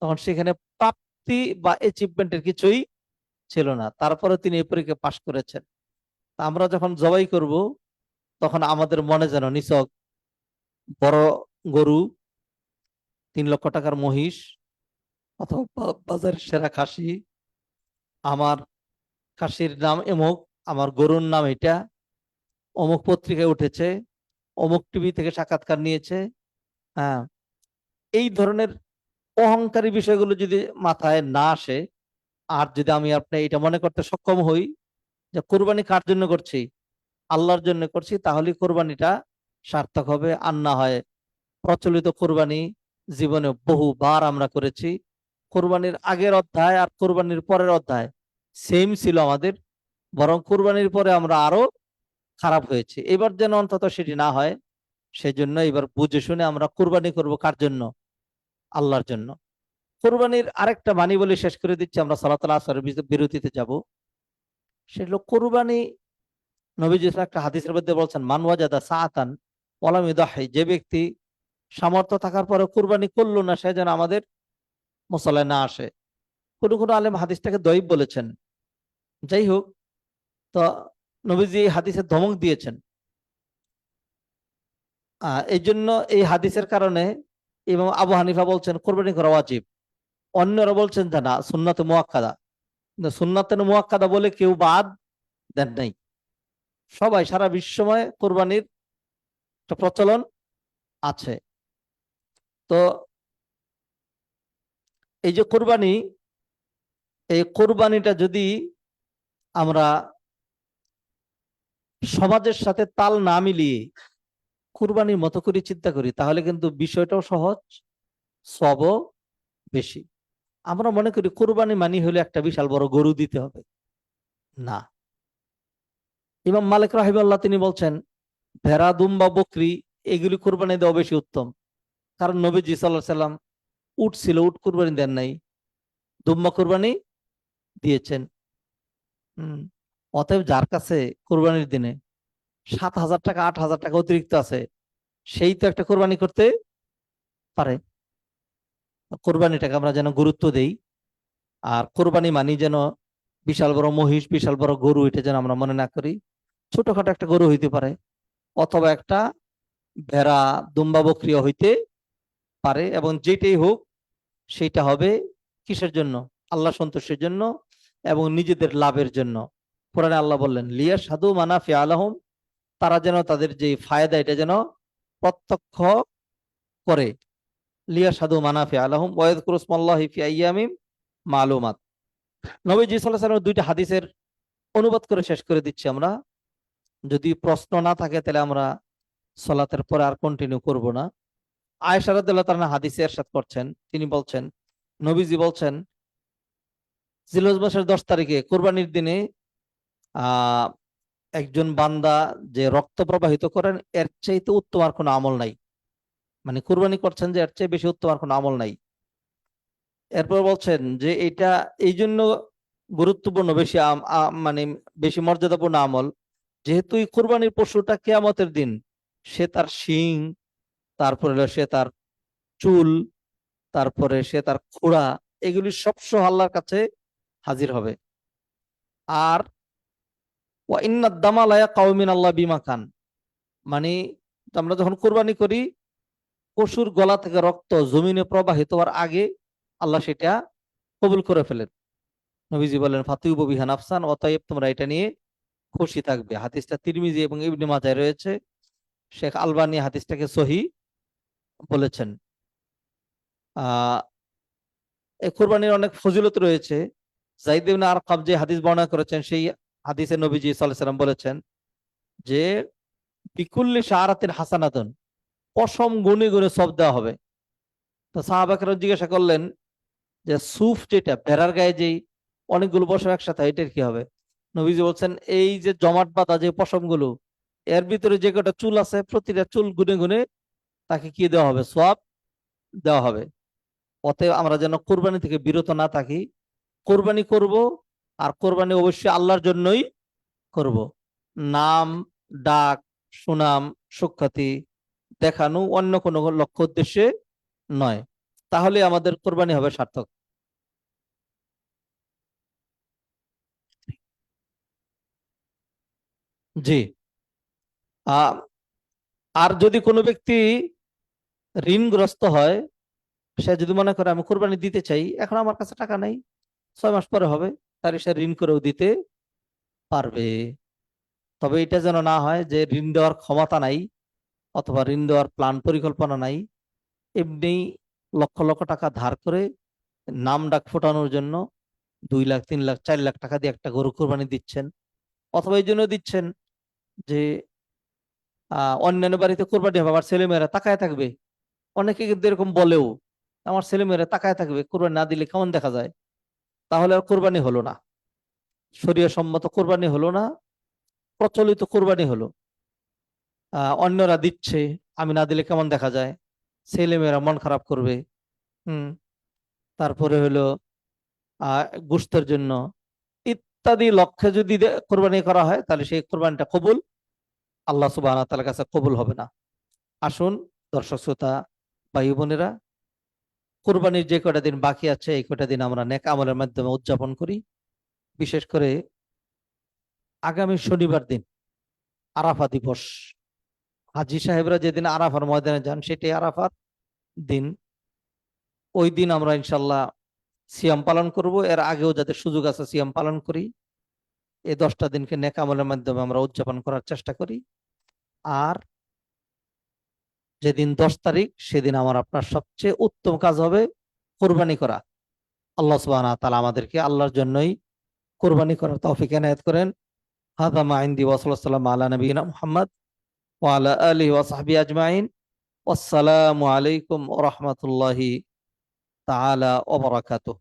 Speaker 2: তখন সেখানে প্রাপ্তি বা অ্যাচিভমেন্টের কিছুই ছিল না, তারপরে তিনি এই পরীক্ষা পাশ করেছেন। তা আমরা যখন জবাই করব, তখন আমাদের মনে যেন নিছক বড় গরু, 3 লক্ষ টাকার মহিষ, অথবা বাজারের সেরা খাসি, আমার খাসির নাম এমুক, আমার গরুর নাম এটা, অমুক পত্রিকায় উঠেছে, অমুক টিভি থেকে সাক্ষাৎকার নিয়েছে, হ্যাঁ, এই ধরনের অহংকারী বিষয়গুলো যদি মাথায় না আসে, আর যদি আমি আপনি এটা মনে করতে সক্ষম হই যে কোরবানি কার জন্য করছি? আল্লাহর জন্য করছি, তাহলে কোরবানিটা সার্থক হবে। আর না হয় প্রচলিত কোরবানি জীবনে বহুবার আমরা করেছি, কোরবানির আগের অধ্যায় আর কোরবানির পরের অধ্যায় সেম ছিল আমাদের, বরং কোরবানির পরে আমরা আরো খারাপ হয়েছে। এবার যেন অন্তত সেটি না হয়, সেজন্য এবার বুঝে শুনে আমরা কোরবানি করব। কার জন্য? আল্লাহর জন্য। কোরবানির আরেকটা বাণী বলে শেষ করে দিচ্ছি, আমরা সালাতুল আসরের বিরতিতে যাব। সেগুলো কোরবানি, নবীজি একটা হাদিসের মধ্যে বলছেন, মান ওয়াজাদা সাআতান ওয়ালাম ইউদাহি, যে ব্যক্তি সামর্থ্য থাকার পরে কুরবানি করলো না, সে যেন আমাদের মুসাল্লায় না আসে। কোন কোন আলেম হাদিসটাকে দঈফ বলেছেন। যাই হোক, তো নবীজি এই হাদিসের ধমক দিয়েছেন। এই জন্য এই হাদিসের কারণে ইমাম আবু হানিফা বলছেন কোরবানি করা ওয়াজিব, অন্যরা বলছেন যে না, সুন্নাতে মুআক্কাদা। কিন্তু সুন্নাতে মুআক্কাদা বলে কেউ বাদ দেন নাই, সবাই সারা বিশ্বময় কোরবানির একটা প্রচলন আছে। তো এই যে কোরবানি, এই কোরবানিটা যদি আমরা সমাজের সাথে তাল না মিলিয়ে কুরবানির মতো করে চিন্তা করি, তাহলে কিন্তু বিষয়টাও সহজ, সবও বেশি। আমরা মনে করি কোরবানি মানি হলে একটা বিশাল বড় গরু দিতে হবে। না, ইমাম মালিক রাহিমাহুল্লাহ তিনি বলছেন ভেড়া, দুম্বা, বকরি এগুলি কোরবানি দেওয়া বেশি উত্তম। কারণ নবীজি সাল্লাল্লাহু আলাইহি সাল্লাম উট ছিল, উট কোরবানি দেন নাই, দুম্বা কোরবানি দিয়েছেন। হম অতএব যার কাছে কোরবানির দিনে 7,000 টাকা 8,000 টাকা অতিরিক্ত আছে, সেই তো একটা কোরবানি করতে পারে। কোরবানিটাকে আমরা যেন গুরুত্ব দেই। আর কোরবানি মানি যেন বিশাল বড় মহিষ, বিশাল বড় গরু, এটা যেন আমরা মনে না করি। ছোটখাটো একটা গরু হইতে পারে, অথবা একটা ভেড়া, দুম্বা, বকরিও হইতে পারে, এবং যেটাই হোক সেটা হবে কিসের জন্য? আল্লাহ সন্তুষ্টির জন্য এবং নিজেদের লাভের জন্য। কোরআনে আল্লাহ বললেন লিয়া সাধু মানাফি আলাহুম, তারা যেন তাদের যে ফায়দা এটা যেন প্রত্যক্ষ করে। লিয়া সাধু মানাফি আলাহুম ওয়াযকুরু ইসমাল্লাহি ফি আইয়ামিম মালুমাত। নবীজি সাল্লাল্লাহু আলাইহি ওয়াসাল্লাম দুইটা হাদিসের অনুবাদ করে শেষ করে দিচ্ছি আমরা। যদি প্রশ্ন না থাকে তাহলে আমরা সালাতের পরে আর কন্টিনিউ করব না। আয়েশা রাদিয়াল্লাহু তাআলা হাদিসে ইরশাদ করছেন, তিনি বলছেন নবীজি বলছেন জিলহজ মাসের 10 তারিখে কোরবানির দিনে আহ একজন বান্দা যে রক্ত প্রবাহিত করেন এর চাইতে উত্তম আর কোনো আমল নাই। মানে কোরবানি করছেন যে এর চেয়ে বেশি উত্তম আর কোনো আমল নাই। এরপর বলছেন যে এটা এই জন্য গুরুত্বপূর্ণ, বেশি মানে বেশি মর্যাদাপূর্ণ আমল, যেহেতু এই কোরবানির পশুটা কিয়ামতের দিন সে তার শিং, তারপরে হলো সে তার চুল, তারপরে সে তার খুড়া, এগুলি সব সহ আল্লাহর কাছে হাজির হবে। আর ওয়া ইন্নাদ দামা লা ইয়াকাউ মিনাল্লাহ বিমা কান, মানে আমরা যখন কোরবানি করি পশুর গলা থেকে রক্ত জমিনে প্রবাহিত হওয়ার আগে আল্লাহ সেটা কবুল করে ফেলেন। নবীজি বলেন ফাতিউবু বিহা নাফসান, অতএব তোমরা এটা নিয়ে খুশি থাকবে। হাদিসটা তিরমিজি এবং ইবনে মাজায় রয়েছে। শেখ আলবানী হাদিসটাকে সহি বলেছেন। আহ এই কোরবানির অনেক ফজিলত রয়েছে। যায়েদ ইবনে আরকাম যে হাদিস বর্ণনা করেছেন, সেই হাদিসে নবীজি সাল্লাল্লাহু আলাইহি সাল্লাম বলেছেন যে বিকুল্লি শাআরাতিন হাসানাতুন, পশম গুনে গুনে সব দেওয়া হবে। তো সাহাবাকেরা জিজ্ঞাসা করলেন যে সুফ, যেটা ভেড়ার গায়ে যেই অনেকগুলো পশম একসাথে, এটার কি হবে? নবীজি বলছেন এই যে জমাট বাঁধা যে পশমগুলো, এর ভিতরে যে কটা চুল আছে প্রতিটা চুল গুনে গুনে তাকে কি দেওয়া হবে? সওয়াব দেওয়া হবে। অতএব আমরা যেন কোরবানি থেকে বিরত না থাকি। কোরবানি করব, আর কোরবানি অবশ্যই আল্লাহর জন্যই করব। নাম, ডাক, সুনাম, সুখ্যাতি দেখানো অন্য কোনো লক্ষ্য উদ্দেশ্যে নয়। তাহলে আমাদের কোরবানি হবে সার্থক। জি। আহ আর যদি কোনো ব্যক্তি ঋণগ্রস্ত হয়, সে যদি মনে করে আমি কোরবানি দিতে চাই, এখন আমার কাছে টাকা নাই, 6 মাস পরে হবে, তাহলে সে ঋণ করেও দিতে পারবে। তবে এটা যেন না হয় যে ঋণ দেওয়ার ক্ষমতা নাই অথবা ঋণ দেওয়ার প্ল্যান পরিকল্পনা নাই, এমনি লক্ষ লক্ষ টাকা ধার করে নাম ডাক ফোটানোর জন্য 2 লাখ 3 লাখ 4 লাখ টাকা দিয়ে একটা গরু কোরবানি দিচ্ছেন। অথবা এই জন্য দিচ্ছেন যে অন্যান্য বাড়িতে কোরবানি হবে, আমার ছেলেমেয়েরা তাকায় থাকবে। অনেকে কিন্তু এরকম বলেও, আমার ছেলেমেয়েরা তাকায় থাকবে, কোরবানি না দিলে কেমন দেখা যায়। তাহলে আর কোরবানি হলো না, শরীয়ত সম্মত কোরবানি হলো না, প্রচলিত কোরবানি হলো। অন্যরা দিচ্ছে, আমি না দিলে কেমন দেখা যায়, ছেলেমেয়েরা মন খারাপ করবে। হুম তারপরে হলো গোশতের জন্য ইত্যাদি লক্ষ্যে যদি কোরবানি করা হয়, তাহলে সেই কোরবানিটা কবুল আল্লাহ সুবহানাহু ওয়া তাআলার কাছে কবুল হবে না। আসুন দর্শক শ্রোতা ভাই বোনেরা, কোরবানির যে কটা দিন বাকি আছে এই কটা দিন আমরা নেক আমলের মাধ্যমে উদযাপন করি। বিশেষ করে আগামী শনিবার দিন আরাফা দিবস, হাজী সাহেবরা যেদিন আরাফার ময়দানে যান সেটাই আরাফার দিন। ওই দিন আমরা ইনশাল্লাহ সিয়াম পালন করব। এর আগেও যাদের সুযোগ আছে সিয়াম পালন করি। এই 10টা দিনকে নেক আমলের মাধ্যমে আমরা উদযাপন করার চেষ্টা করি। আর যেদিন 10 তারিখ, সেদিন আমার আপনার সবচেয়ে উত্তম কাজ হবে কোরবানি করা। আল্লাহ সুবহানাহু ওয়া তাআলা আমাদেরকে আল্লাহর জন্যই কোরবানি করার তৌফিক এনায়েত করেন। হাযা মা ইনদি ওয়া সাল্লাল্লাহু আলা নবিয়িনা মুহাম্মদ ওয়া আলা আলিহি ওয়া সাহবিহি আজমাইন। আসসালামু আলাইকুম ওয়া রাহমাতুল্লাহি তাআলা ওয়া বারাকাতুহু।